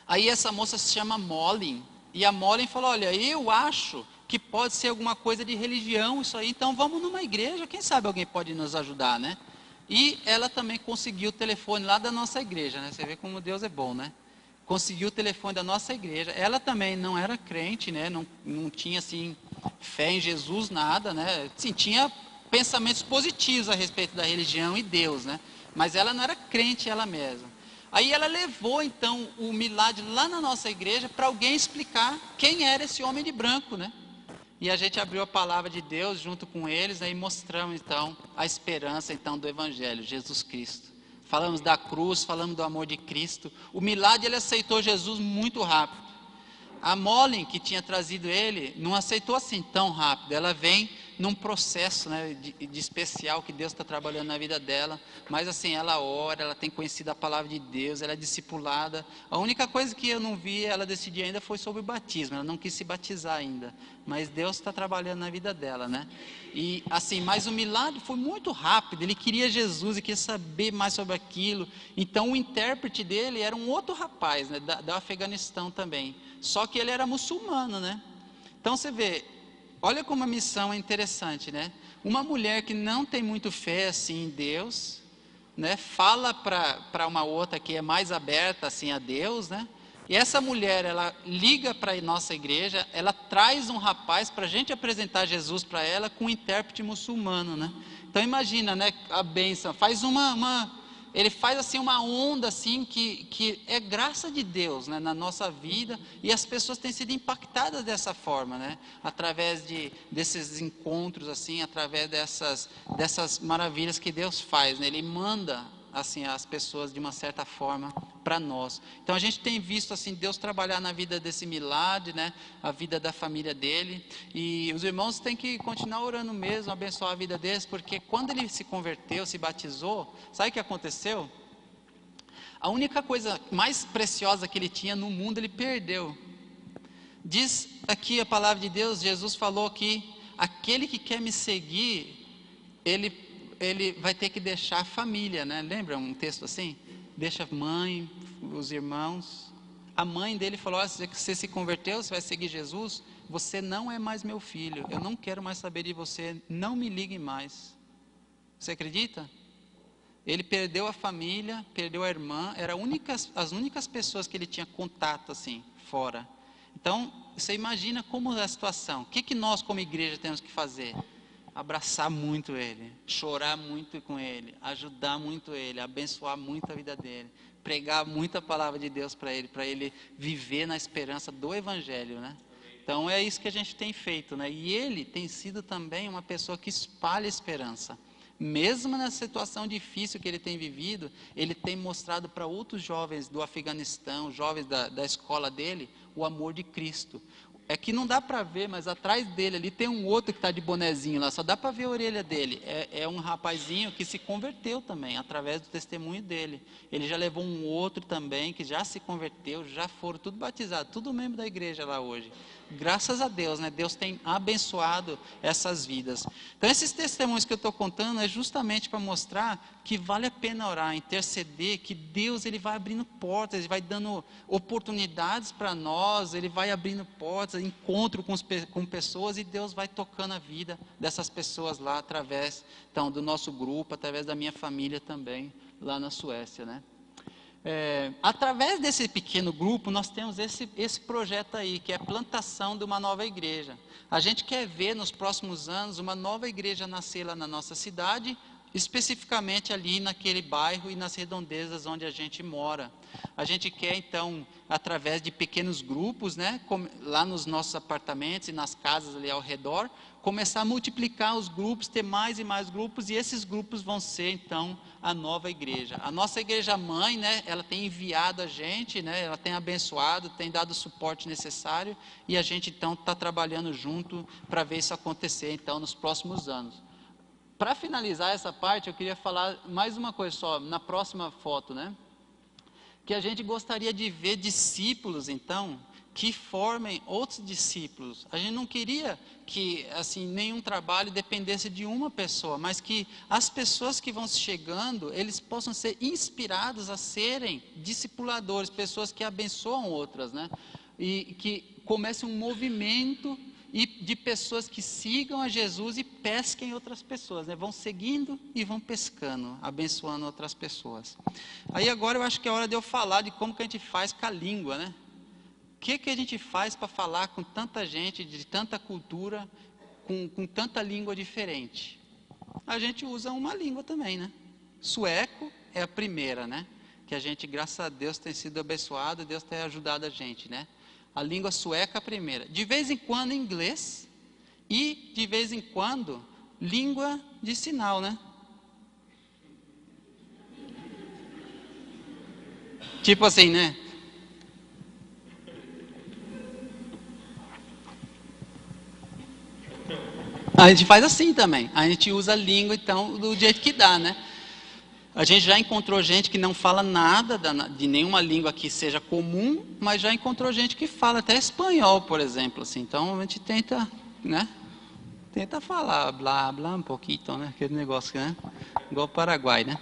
Aí essa moça se chama Molly, e a Molly falou, olha, eu acho que pode ser alguma coisa de religião isso aí, então vamos numa igreja, quem sabe alguém pode nos ajudar, né? E ela também conseguiu o telefone lá da nossa igreja, né? Você vê como Deus é bom, né? Conseguiu o telefone da nossa igreja, ela também não era crente, né? Não tinha, assim, fé em Jesus, nada, né? Sim, tinha pensamentos positivos a respeito da religião e Deus, né? Mas ela não era crente ela mesma. Aí ela levou então o Milad lá na nossa igreja para alguém explicar quem era esse homem de branco, né? E a gente abriu a palavra de Deus junto com eles, né, e mostramos então a esperança então do Evangelho, Jesus Cristo. Falamos da cruz, falamos do amor de Cristo. O Milad, ele aceitou Jesus muito rápido. A Molly, que tinha trazido ele, não aceitou assim tão rápido. Ela vem num processo, né, de especial que Deus está trabalhando na vida dela. Mas assim, ela ora, ela tem conhecido a palavra de Deus, ela é discipulada. A única coisa que eu não vi ela decidir ainda foi sobre o batismo. Ela não quis se batizar ainda. Mas Deus está trabalhando na vida dela, né? E assim, mas o milagre foi muito rápido. Ele queria Jesus e queria saber mais sobre aquilo. Então o intérprete dele era um outro rapaz, né, do Afeganistão também. Só que ele era muçulmano, né? Então você vê, olha como a missão é interessante, né? Uma mulher que não tem muito fé assim em Deus, né? Fala para uma outra que é mais aberta assim a Deus, né? E essa mulher, ela liga para a nossa igreja, ela traz um rapaz para a gente apresentar Jesus para ela com um intérprete muçulmano, né? Então imagina, né, a bênção, faz ele faz assim uma onda assim que é graça de Deus, né, na nossa vida, e as pessoas têm sido impactadas dessa forma, né, através desses encontros assim, através dessas maravilhas que Deus faz, né? Ele manda assim as pessoas de uma certa forma para nós. Então a gente tem visto assim Deus trabalhar na vida desse Milad, né, a vida da família dele, e os irmãos têm que continuar orando mesmo, abençoar a vida deles, porque quando ele se converteu, se batizou, sabe o que aconteceu? A única coisa mais preciosa que ele tinha no mundo, ele perdeu. Diz aqui a palavra de Deus, Jesus falou que aquele que quer me seguir, ele vai ter que deixar a família, né? Lembra um texto assim? Deixa a mãe, os irmãos. A mãe dele falou: oh, você se converteu, você vai seguir Jesus, você não é mais meu filho, eu não quero mais saber de você, não me ligue mais. Você acredita? Ele perdeu a família, perdeu a irmã, eram as únicas pessoas que ele tinha contato assim, fora. Então, você imagina como é a situação. O que nós como igreja temos que fazer? Abraçar muito ele, chorar muito com ele, ajudar muito ele, abençoar muito a vida dele, pregar muita palavra de Deus para ele viver na esperança do Evangelho, né? Então é isso que a gente tem feito, né? E ele tem sido também uma pessoa que espalha esperança. Mesmo na situação difícil que ele tem vivido, ele tem mostrado para outros jovens do Afeganistão, jovens da escola dele, o amor de Cristo. É que não dá para ver, mas atrás dele ali tem um outro que está de bonezinho lá, só dá para ver a orelha dele. É um rapazinho que se converteu também, através do testemunho dele. Ele já levou um outro também, que já se converteu, já foram tudo batizados, tudo membro da igreja lá hoje. Graças a Deus, né? Deus tem abençoado essas vidas. Então esses testemunhos que eu estou contando é justamente para mostrar que vale a pena orar, interceder, que Deus ele vai abrindo portas, ele vai dando oportunidades para nós, ele vai abrindo portas, encontro com pessoas, e Deus vai tocando a vida dessas pessoas lá através então do nosso grupo, através da minha família também lá na Suécia, né? Através desse pequeno grupo nós temos esse projeto aí, que é a plantação de uma nova igreja. A gente quer ver nos próximos anos uma nova igreja nascer lá na nossa cidade, especificamente ali naquele bairro e nas redondezas onde a gente mora. A gente quer então, através de pequenos grupos, né, lá nos nossos apartamentos e nas casas ali ao redor, começar a multiplicar os grupos, ter mais e mais grupos, e esses grupos vão ser então a nova igreja. A nossa igreja mãe, né, ela tem enviado a gente, né, ela tem abençoado, tem dado o suporte necessário, e a gente então está trabalhando junto para ver isso acontecer então nos próximos anos. Para finalizar essa parte, eu queria falar mais uma coisa só, na próxima foto, né? Que a gente gostaria de ver discípulos, então, que formem outros discípulos. A gente não queria que, assim, nenhum trabalho dependesse de uma pessoa, mas que as pessoas que vão chegando, eles possam ser inspirados a serem discipuladores, pessoas que abençoam outras, né? E que comece um movimento e de pessoas que sigam a Jesus e pesquem outras pessoas, né? Vão seguindo e vão pescando, abençoando outras pessoas. Aí agora eu acho que é hora de eu falar de como que a gente faz com a língua, né? O que a gente faz para falar com tanta gente, de tanta cultura, com tanta língua diferente? A gente usa uma língua também, né? Sueco é a primeira, né? Que a gente, graças a Deus, tem sido abençoado, Deus tem ajudado a gente, né? A língua sueca é a primeira. De vez em quando inglês e de vez em quando língua de sinal, né? Tipo assim, né? A gente faz assim também. A gente usa a língua então do jeito que dá, né? A gente já encontrou gente que não fala nada de nenhuma língua que seja comum, mas já encontrou gente que fala até espanhol, por exemplo, assim. Então a gente tenta, né? Tenta falar, blá, blá, um pouquinho, né? Aquele negócio, né? Igual o Paraguai, né?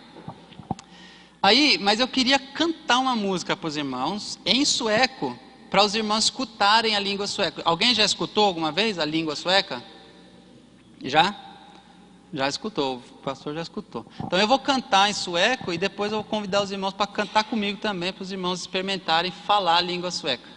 Aí, mas eu queria cantar uma música para os irmãos, em sueco, para os irmãos escutarem a língua sueca. Alguém já escutou alguma vez a língua sueca? Já? Já escutou, o pastor já escutou. Então eu vou cantar em sueco e depois eu vou convidar os irmãos para cantar comigo também, para os irmãos experimentarem falar a língua sueca.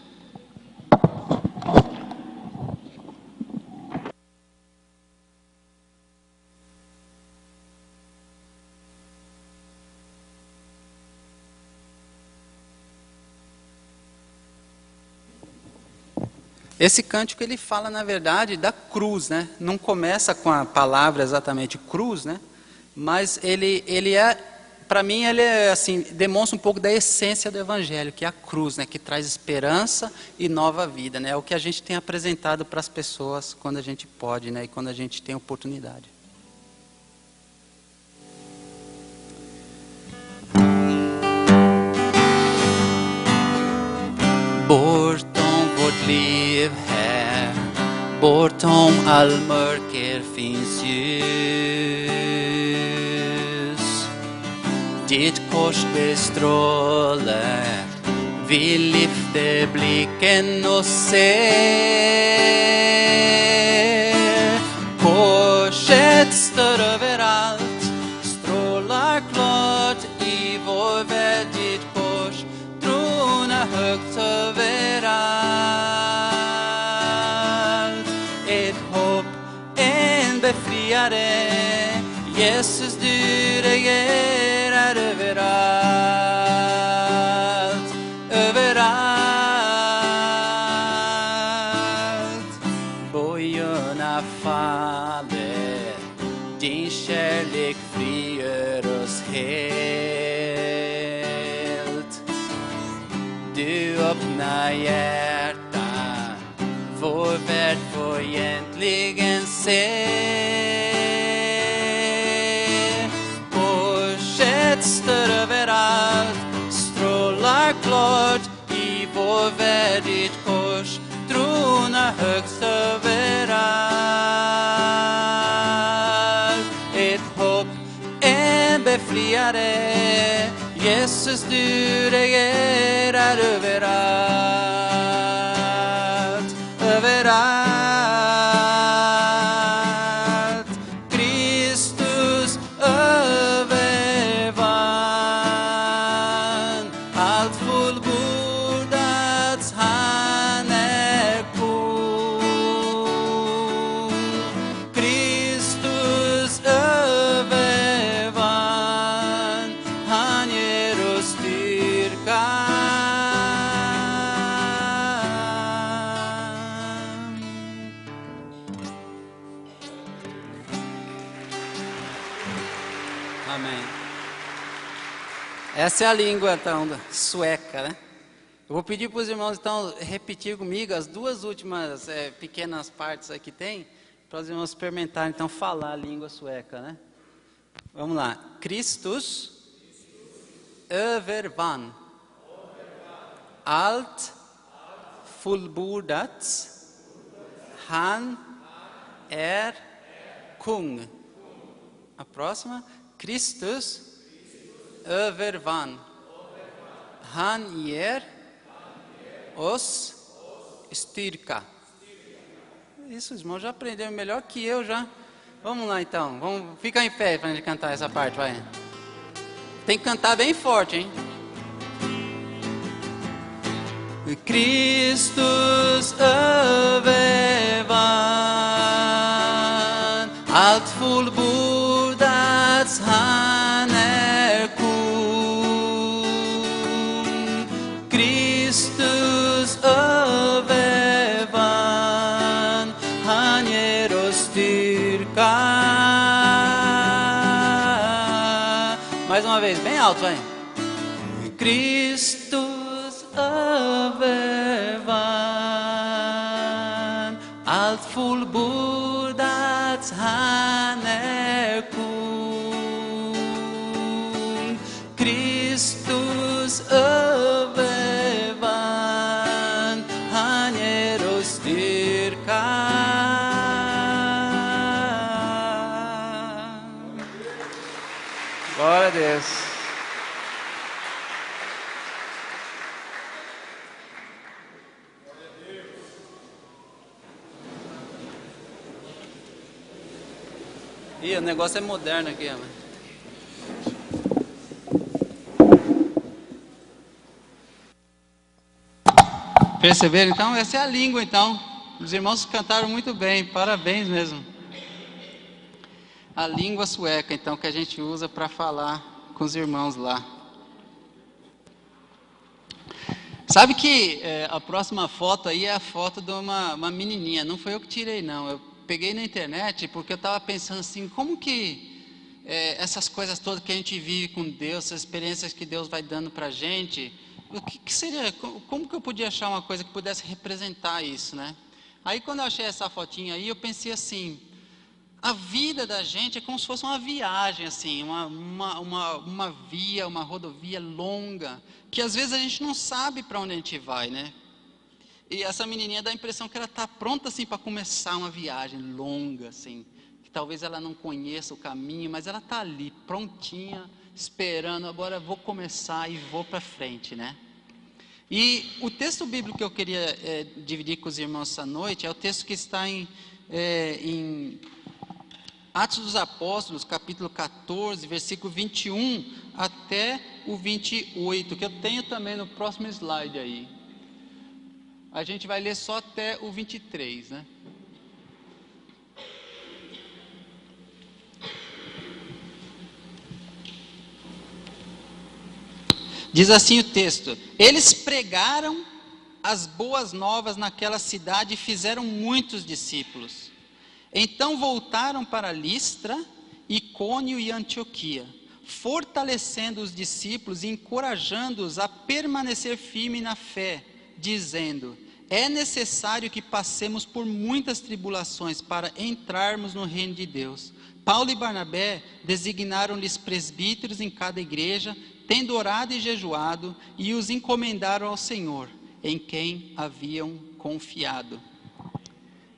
Esse cântico ele fala, na verdade, da cruz, né? Não começa com a palavra exatamente cruz, né? Mas ele é, para mim, ele é assim, demonstra um pouco da essência do evangelho, que é a cruz, né? Que traz esperança e nova vida, né? É o que a gente tem apresentado para as pessoas quando a gente pode, né? E quando a gente tem oportunidade. Bortom vårt liv här, bortom all mörker finns ljus. Ditt kors bestrålar, vi lyfter blicken och ser. Korset står överallt, strålar klart i vår värld. Ditt kors tronar högt överallt. Ett hopp, en befriare, Jesus du regerar överallt, överallt. Bojorna faller, din kärlek frigör oss helt. Du öppnar hjärtan, vår värld får egentligen se. Korset står överallt, strålar klart i vår värld. Ditt kors tronar högst överallt. Ett hopp, en befriare, Jesus du regerar överallt, överallt. Kristus övervann, allt fullbordats, han är kung. Kristus övervann, han ger oss styrka. Amém. Essa é a língua então sueca, né? Eu vou pedir para os irmãos então repetir comigo as duas últimas pequenas partes aqui tem, para os irmãos experimentarem então falar a língua sueca, né? Vamos lá. Kristus övervann, allt fullbordats, han är kung. A próxima. Kristus övervann, han ger oss styrka. Isso, os irmãos já aprenderam melhor que eu já. Vamos lá então, vamos ficar em pé para a gente cantar essa parte, vai. Tem que cantar bem forte, hein? Kristus övervann, allt fullbordats, han är kung. Kristus övervann, han ger oss styrka. Mais uma vez, bem alto, vai. Kristus övervann, allt fullbordats, han är kung. Kristus övervann, han ger oss styrka. Glória a Deus. Ih, o negócio é moderno aqui, mano. Perceberam então? Essa é a língua então. Os irmãos cantaram muito bem, parabéns mesmo. A língua sueca então que a gente usa para falar com os irmãos lá. Sabe que a próxima foto aí é a foto de uma menininha, não foi eu que tirei não, eu peguei na internet porque eu estava pensando assim, como que essas coisas todas que a gente vive com Deus, essas experiências que Deus vai dando para a gente, o que seria, como que eu podia achar uma coisa que pudesse representar isso, né? Aí quando eu achei essa fotinha aí, eu pensei assim, a vida da gente é como se fosse uma viagem, assim, uma via, uma rodovia longa, que às vezes a gente não sabe para onde a gente vai, né? E essa menininha dá a impressão que ela está pronta, assim, para começar uma viagem longa, assim, que talvez ela não conheça o caminho, mas ela está ali, prontinha, esperando, agora vou começar e vou para frente, né? E o texto bíblico que eu queria dividir com os irmãos essa noite é o texto que está em Atos dos Apóstolos, capítulo 14, versículo 21 até o 28, que eu tenho também no próximo slide aí. A gente vai ler só até o 23, né? Diz assim o texto: eles pregaram as boas novas naquela cidade e fizeram muitos discípulos. Então voltaram para Listra, Icônio e Antioquia, fortalecendo os discípulos e encorajando-os a permanecer firme na fé, dizendo: é necessário que passemos por muitas tribulações para entrarmos no reino de Deus. Paulo e Barnabé designaram-lhes presbíteros em cada igreja, tendo orado e jejuado, e os encomendaram ao Senhor, em quem haviam confiado.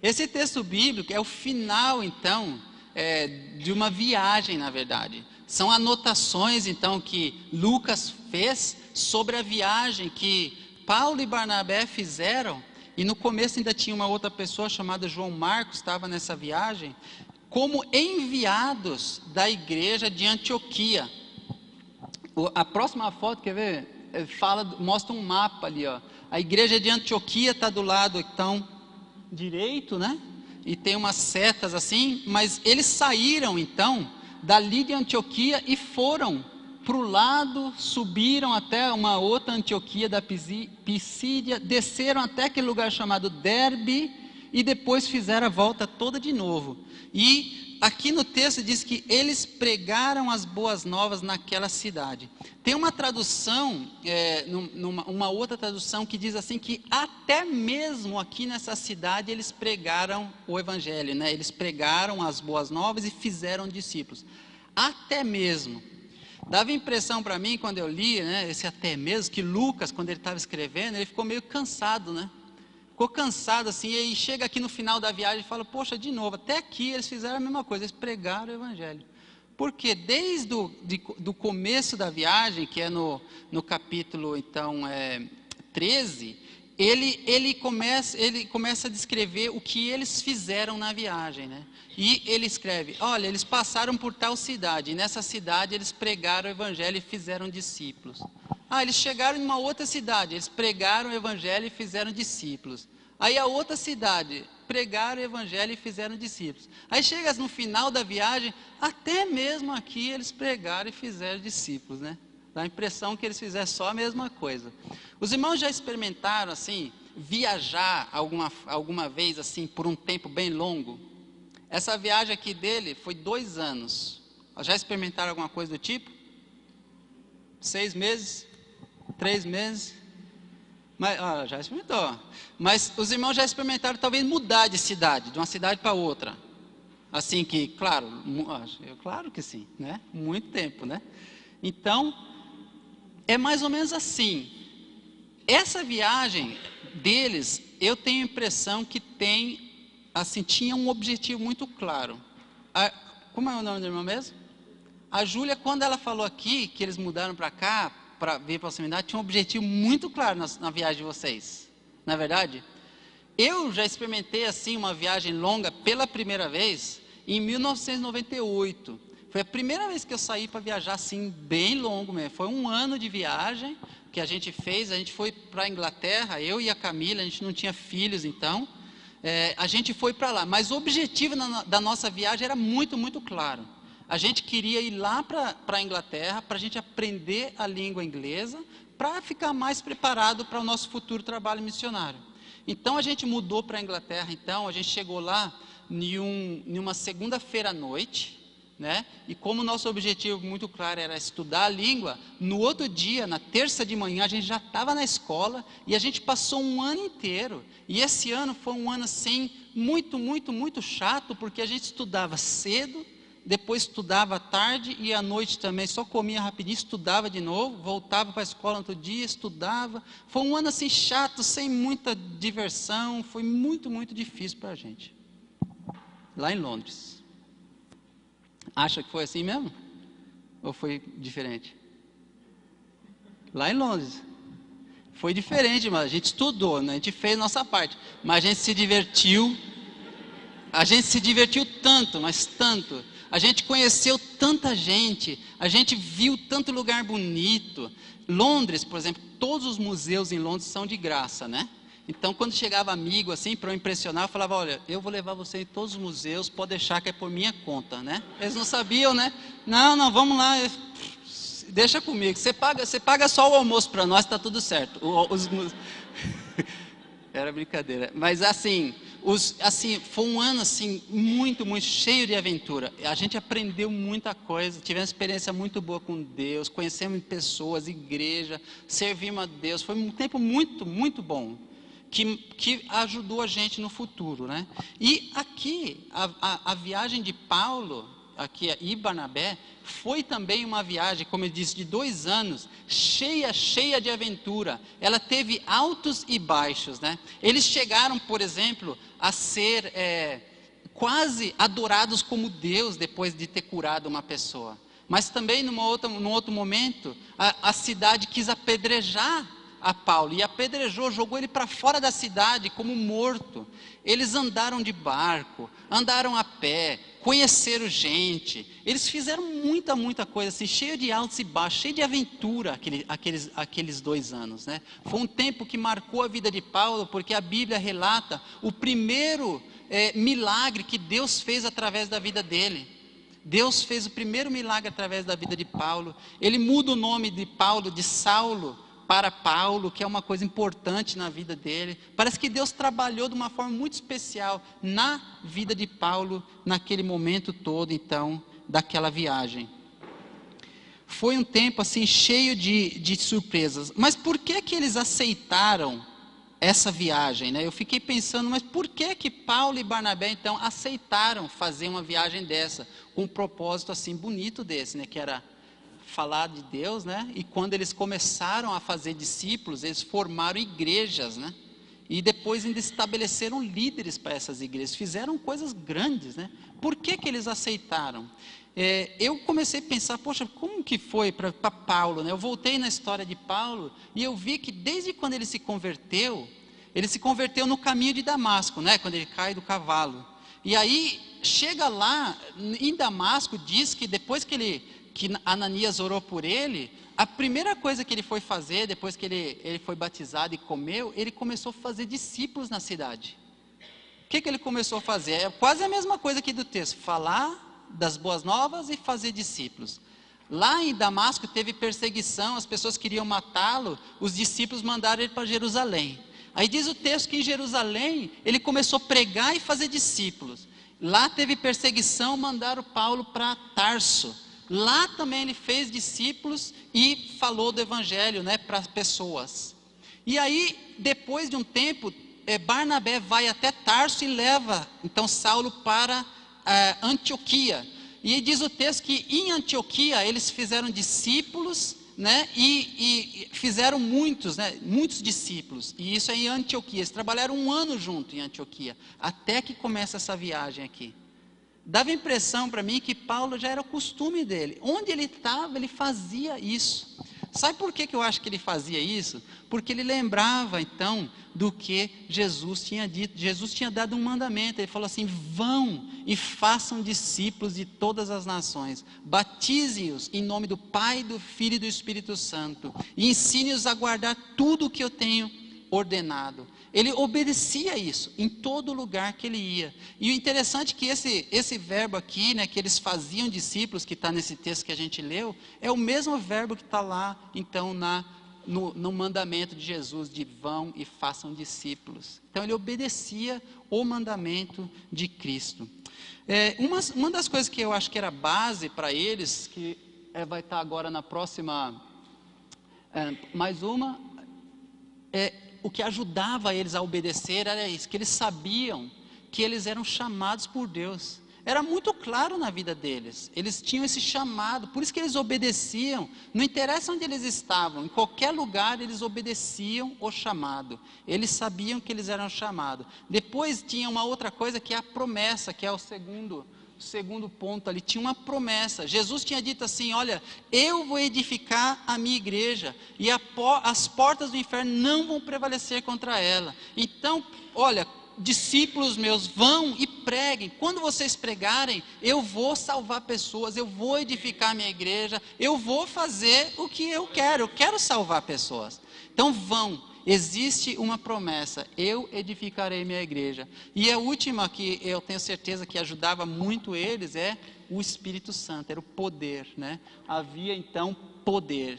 Esse texto bíblico é o final, então, de uma viagem, na verdade. São anotações, então, que Lucas fez sobre a viagem que Paulo e Barnabé fizeram. E no começo ainda tinha uma outra pessoa chamada João Marcos, estava nessa viagem, como enviados da igreja de Antioquia. A próxima foto, quer ver? Mostra um mapa ali, ó. A igreja de Antioquia está do lado, então, direito, né? E tem umas setas assim, mas eles saíram então dali de Antioquia e foram para o lado, subiram até uma outra Antioquia da Pisídia, desceram até aquele lugar chamado Derbe e depois fizeram a volta toda de novo. E aqui no texto diz que eles pregaram as boas novas naquela cidade. Tem uma tradução, uma outra tradução que diz assim que até mesmo aqui nessa cidade eles pregaram o evangelho, né? Eles pregaram as boas novas e fizeram discípulos. Até mesmo. Dava impressão para mim quando eu li, né, esse até mesmo, que Lucas, quando ele estava escrevendo, ele ficou meio cansado, né? Ficou cansado assim, e aí chega aqui no final da viagem e fala, poxa, de novo, até aqui eles fizeram a mesma coisa, eles pregaram o evangelho. Porque desde do começo da viagem, que é no capítulo, então, 13, ele começa a descrever o que eles fizeram na viagem, né? E ele escreve, olha, eles passaram por tal cidade, e nessa cidade eles pregaram o evangelho e fizeram discípulos. Ah, eles chegaram em uma outra cidade, eles pregaram o evangelho e fizeram discípulos. Aí a outra cidade, pregaram o evangelho e fizeram discípulos. Aí chega no final da viagem, até mesmo aqui eles pregaram e fizeram discípulos, né? Dá a impressão que eles fizeram só a mesma coisa. Os irmãos já experimentaram, assim, viajar alguma vez, assim, por um tempo bem longo? Essa viagem aqui dele foi 2 anos. Já experimentaram alguma coisa do tipo? 6 meses? 3 meses? Mas, já experimentou. Mas os irmãos já experimentaram talvez mudar de cidade, de uma cidade para outra. Assim que, claro que sim, né? Muito tempo, né? Então, é mais ou menos assim. Essa viagem deles, eu tenho a impressão que tinha um objetivo muito claro. Como é o nome da irmã mesmo? A Júlia, quando ela falou aqui, que eles mudaram para cá, para vir para a proximidade, tinha um objetivo muito claro na viagem de vocês. Na verdade, eu já experimentei assim uma viagem longa pela primeira vez, em 1998. Foi a primeira vez que eu saí para viajar assim, bem longo mesmo. Foi um ano de viagem que a gente fez. A gente foi para a Inglaterra, eu e a Camila, a gente não tinha filhos então. A gente foi para lá, mas o objetivo da nossa viagem era muito, muito claro. A gente queria ir lá para a Inglaterra, para a gente aprender a língua inglesa, para ficar mais preparado para o nosso futuro trabalho missionário. Então a gente mudou para a Inglaterra, então a gente chegou lá em uma segunda-feira à noite, né? E como o nosso objetivo muito claro era estudar a língua, no outro dia, na terça de manhã, a gente já estava na escola e a gente passou um ano inteiro. E esse ano foi um ano assim, muito, muito, muito chato, porque a gente estudava cedo, depois estudava à tarde e à noite também, só comia rapidinho, estudava de novo, voltava para a escola no outro dia, estudava. Foi um ano assim chato, sem muita diversão, foi muito, muito difícil para a gente. Lá em Londres. Acha que foi assim mesmo? Ou foi diferente? Lá em Londres. Foi diferente, mas a gente estudou, né? A gente fez nossa parte. Mas a gente se divertiu. A gente se divertiu tanto, mas tanto. A gente conheceu tanta gente. A gente viu tanto lugar bonito. Londres, por exemplo, todos os museus em Londres são de graça, né? Então, quando chegava amigo, assim, para eu impressionar, eu falava, olha, eu vou levar você em todos os museus, pode deixar que é por minha conta, né? Eles não sabiam, né? Não, vamos lá, deixa comigo, você paga só o almoço para nós, está tudo certo. Era brincadeira, mas assim, foi um ano assim, muito, muito cheio de aventura. A gente aprendeu muita coisa, tivemos experiência muito boa com Deus, conhecemos pessoas, igreja, servimos a Deus, foi um tempo muito, muito bom. Que ajudou a gente no futuro, né? E aqui, a viagem de Paulo, aqui e Barnabé, foi também uma viagem, como eu disse, de 2 anos, cheia de aventura. Ela teve altos e baixos, né? Eles chegaram, por exemplo, a ser quase adorados como Deus, depois de ter curado uma pessoa. Mas também, num outro momento, a cidade quis apedrejar a Paulo, e apedrejou, jogou ele para fora da cidade como morto. Eles andaram de barco, andaram a pé, conheceram gente, eles fizeram muita coisa assim, cheio de altos e baixos, cheio de aventura aqueles 2 anos, né? Foi um tempo que marcou a vida de Paulo, porque a Bíblia relata o primeiro milagre que Deus fez através da vida dele. Deus fez o primeiro milagre através da vida de Paulo. Ele muda o nome de Paulo de Saulo para Paulo, que é uma coisa importante na vida dele. Parece que Deus trabalhou de uma forma muito especial na vida de Paulo, naquele momento todo, então, daquela viagem. Foi um tempo, assim, cheio de surpresas. Mas por que eles aceitaram essa viagem, né? Eu fiquei pensando, mas por que Paulo e Barnabé, então, aceitaram fazer uma viagem dessa, com um propósito, assim, bonito desse, né? Que era falar de Deus, né? E quando eles começaram a fazer discípulos, eles formaram igrejas, né? E depois ainda estabeleceram líderes para essas igrejas, fizeram coisas grandes, né? Por que eles aceitaram? Eu comecei a pensar, poxa, como que foi para Paulo, né? Eu voltei na história de Paulo e eu vi que desde quando ele se converteu no caminho de Damasco, né? Quando ele cai do cavalo. E aí chega lá em Damasco, diz que depois que Ananias orou por ele, a primeira coisa que ele foi fazer, depois que ele foi batizado e comeu, ele começou a fazer discípulos na cidade. O que ele começou a fazer? É quase a mesma coisa aqui do texto, falar das boas novas e fazer discípulos. Lá em Damasco teve perseguição, as pessoas queriam matá-lo, os discípulos mandaram ele para Jerusalém. Aí diz o texto que em Jerusalém ele começou a pregar e fazer discípulos. Lá teve perseguição, mandaram Paulo para Tarso. Lá também ele fez discípulos e falou do evangelho, né, para as pessoas. E aí, depois de um tempo, Barnabé vai até Tarso e leva, então, Saulo para Antioquia. E diz o texto que em Antioquia eles fizeram discípulos, né, e fizeram muitos discípulos. E isso é em Antioquia. Eles trabalharam 1 ano junto em Antioquia, até que começa essa viagem aqui. Dava a impressão para mim que Paulo já era o costume dele. Onde ele estava, ele fazia isso. Sabe por que eu acho que ele fazia isso? Porque ele lembrava então do que Jesus tinha dito. Jesus tinha dado um mandamento, ele falou assim: vão e façam discípulos de todas as nações, batize-os em nome do Pai, do Filho e do Espírito Santo, e ensine-os a guardar tudo o que eu tenho ordenado. Ele obedecia isso em todo lugar que ele ia. E o interessante é que esse verbo aqui, né, que eles faziam discípulos, que está nesse texto que a gente leu, é o mesmo verbo que está lá, então, no mandamento de Jesus, de vão e façam discípulos. Então ele obedecia o mandamento de Cristo. Uma das coisas que eu acho que era base para eles, que vai estar agora na próxima, mais uma, o que ajudava eles a obedecer era isso, que eles sabiam que eles eram chamados por Deus. Era muito claro na vida deles, eles tinham esse chamado, por isso que eles obedeciam, não interessa onde eles estavam, em qualquer lugar eles obedeciam o chamado, eles sabiam que eles eram chamados. Depois tinha uma outra coisa que é a promessa, que é o segundo ponto ali, tinha uma promessa. Jesus tinha dito assim: olha, eu vou edificar a minha igreja, e as portas do inferno não vão prevalecer contra ela. Então, olha, discípulos meus, vão e preguem. Quando vocês pregarem, eu vou salvar pessoas, eu vou edificar a minha igreja, eu vou fazer o que eu quero salvar pessoas. Então vão. Existe uma promessa: eu edificarei minha igreja. E a última que eu tenho certeza que ajudava muito eles é o Espírito Santo, era o poder, né? Havia então poder.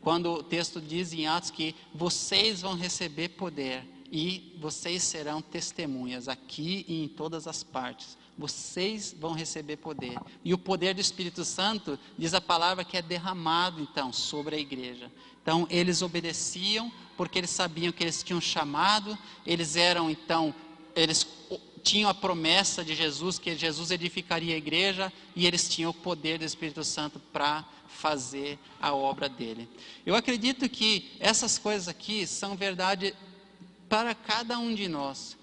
Quando o texto diz em Atos que vocês vão receber poder e vocês serão testemunhas aqui e em todas as partes. Vocês vão receber poder. E o poder do Espírito Santo, diz a palavra, que é derramado então sobre a igreja. Então eles obedeciam porque eles sabiam que eles tinham chamado, eles tinham a promessa de Jesus, que Jesus edificaria a igreja, e eles tinham o poder do Espírito Santo para fazer a obra dele. Eu acredito que essas coisas aqui são verdade para cada um de nós.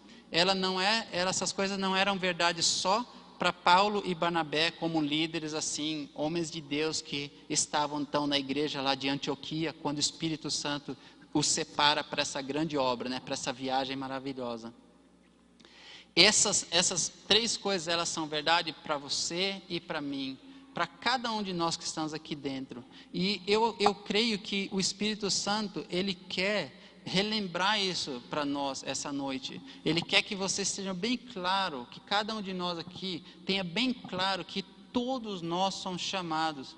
Essas coisas não eram verdade só para Paulo e Barnabé como líderes, assim, homens de Deus que estavam então na igreja lá de Antioquia, quando o Espírito Santo os separa para essa grande obra, né, para essa viagem maravilhosa. Essas três coisas, elas são verdade para você e para mim, para cada um de nós que estamos aqui dentro. E eu creio que o Espírito Santo, ele quer relembrar isso para nós essa noite. Ele quer que você esteja bem claro, que cada um de nós aqui tenha bem claro que todos nós somos chamados.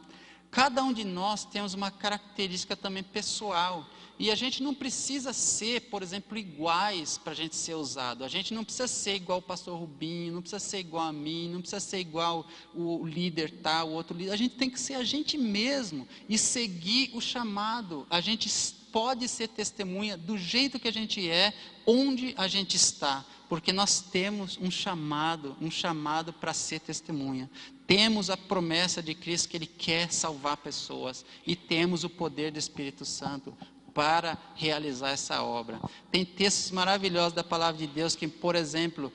Cada um de nós temos uma característica também pessoal. E a gente não precisa ser, por exemplo, iguais para a gente ser usado. A gente não precisa ser igual o pastor Rubinho, não precisa ser igual a mim, não precisa ser igual o líder tal, o outro líder. A gente tem que ser a gente mesmo e seguir o chamado. A gente pode ser testemunha do jeito que a gente é, onde a gente está. Porque nós temos um chamado para ser testemunha. Temos a promessa de Cristo que Ele quer salvar pessoas. E temos o poder do Espírito Santo para realizar essa obra. Tem textos maravilhosos da palavra de Deus, que, por exemplo,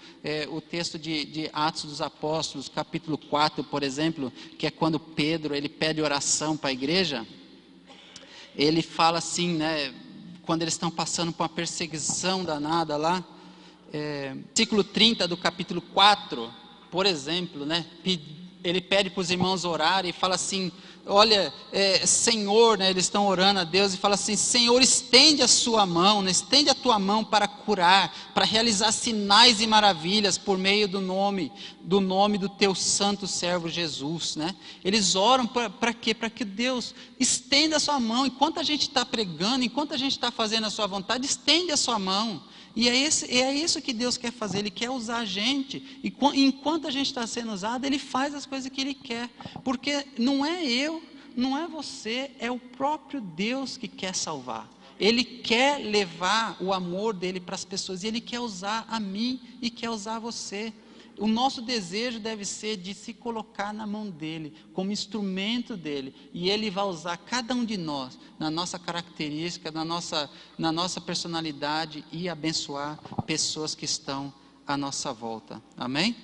o texto de Atos dos Apóstolos, capítulo 4, por exemplo, que é quando Pedro, ele pede oração para a igreja. Ele fala assim, né, quando eles estão passando por uma perseguição danada lá, versículo 30 do capítulo 4, por exemplo, né, ele pede para os irmãos orarem e fala assim: olha, Senhor, né, eles estão orando a Deus e fala assim: Senhor, estende a sua mão, né, estende a tua mão para curar, para realizar sinais e maravilhas por meio do nome do teu santo servo Jesus, né? Eles oram para quê? Para que Deus estenda a sua mão. Enquanto a gente está pregando, enquanto a gente está fazendo a sua vontade, estende a sua mão. E é isso que Deus quer fazer. Ele quer usar a gente, e enquanto a gente está sendo usado, Ele faz as coisas que Ele quer, porque não é eu, não é você, é o próprio Deus que quer salvar. Ele quer levar o amor dele para as pessoas, e Ele quer usar a mim e quer usar você. O nosso desejo deve ser de se colocar na mão dele, como instrumento dele, e ele vai usar cada um de nós, na nossa característica, na nossa personalidade, e abençoar pessoas que estão à nossa volta. Amém?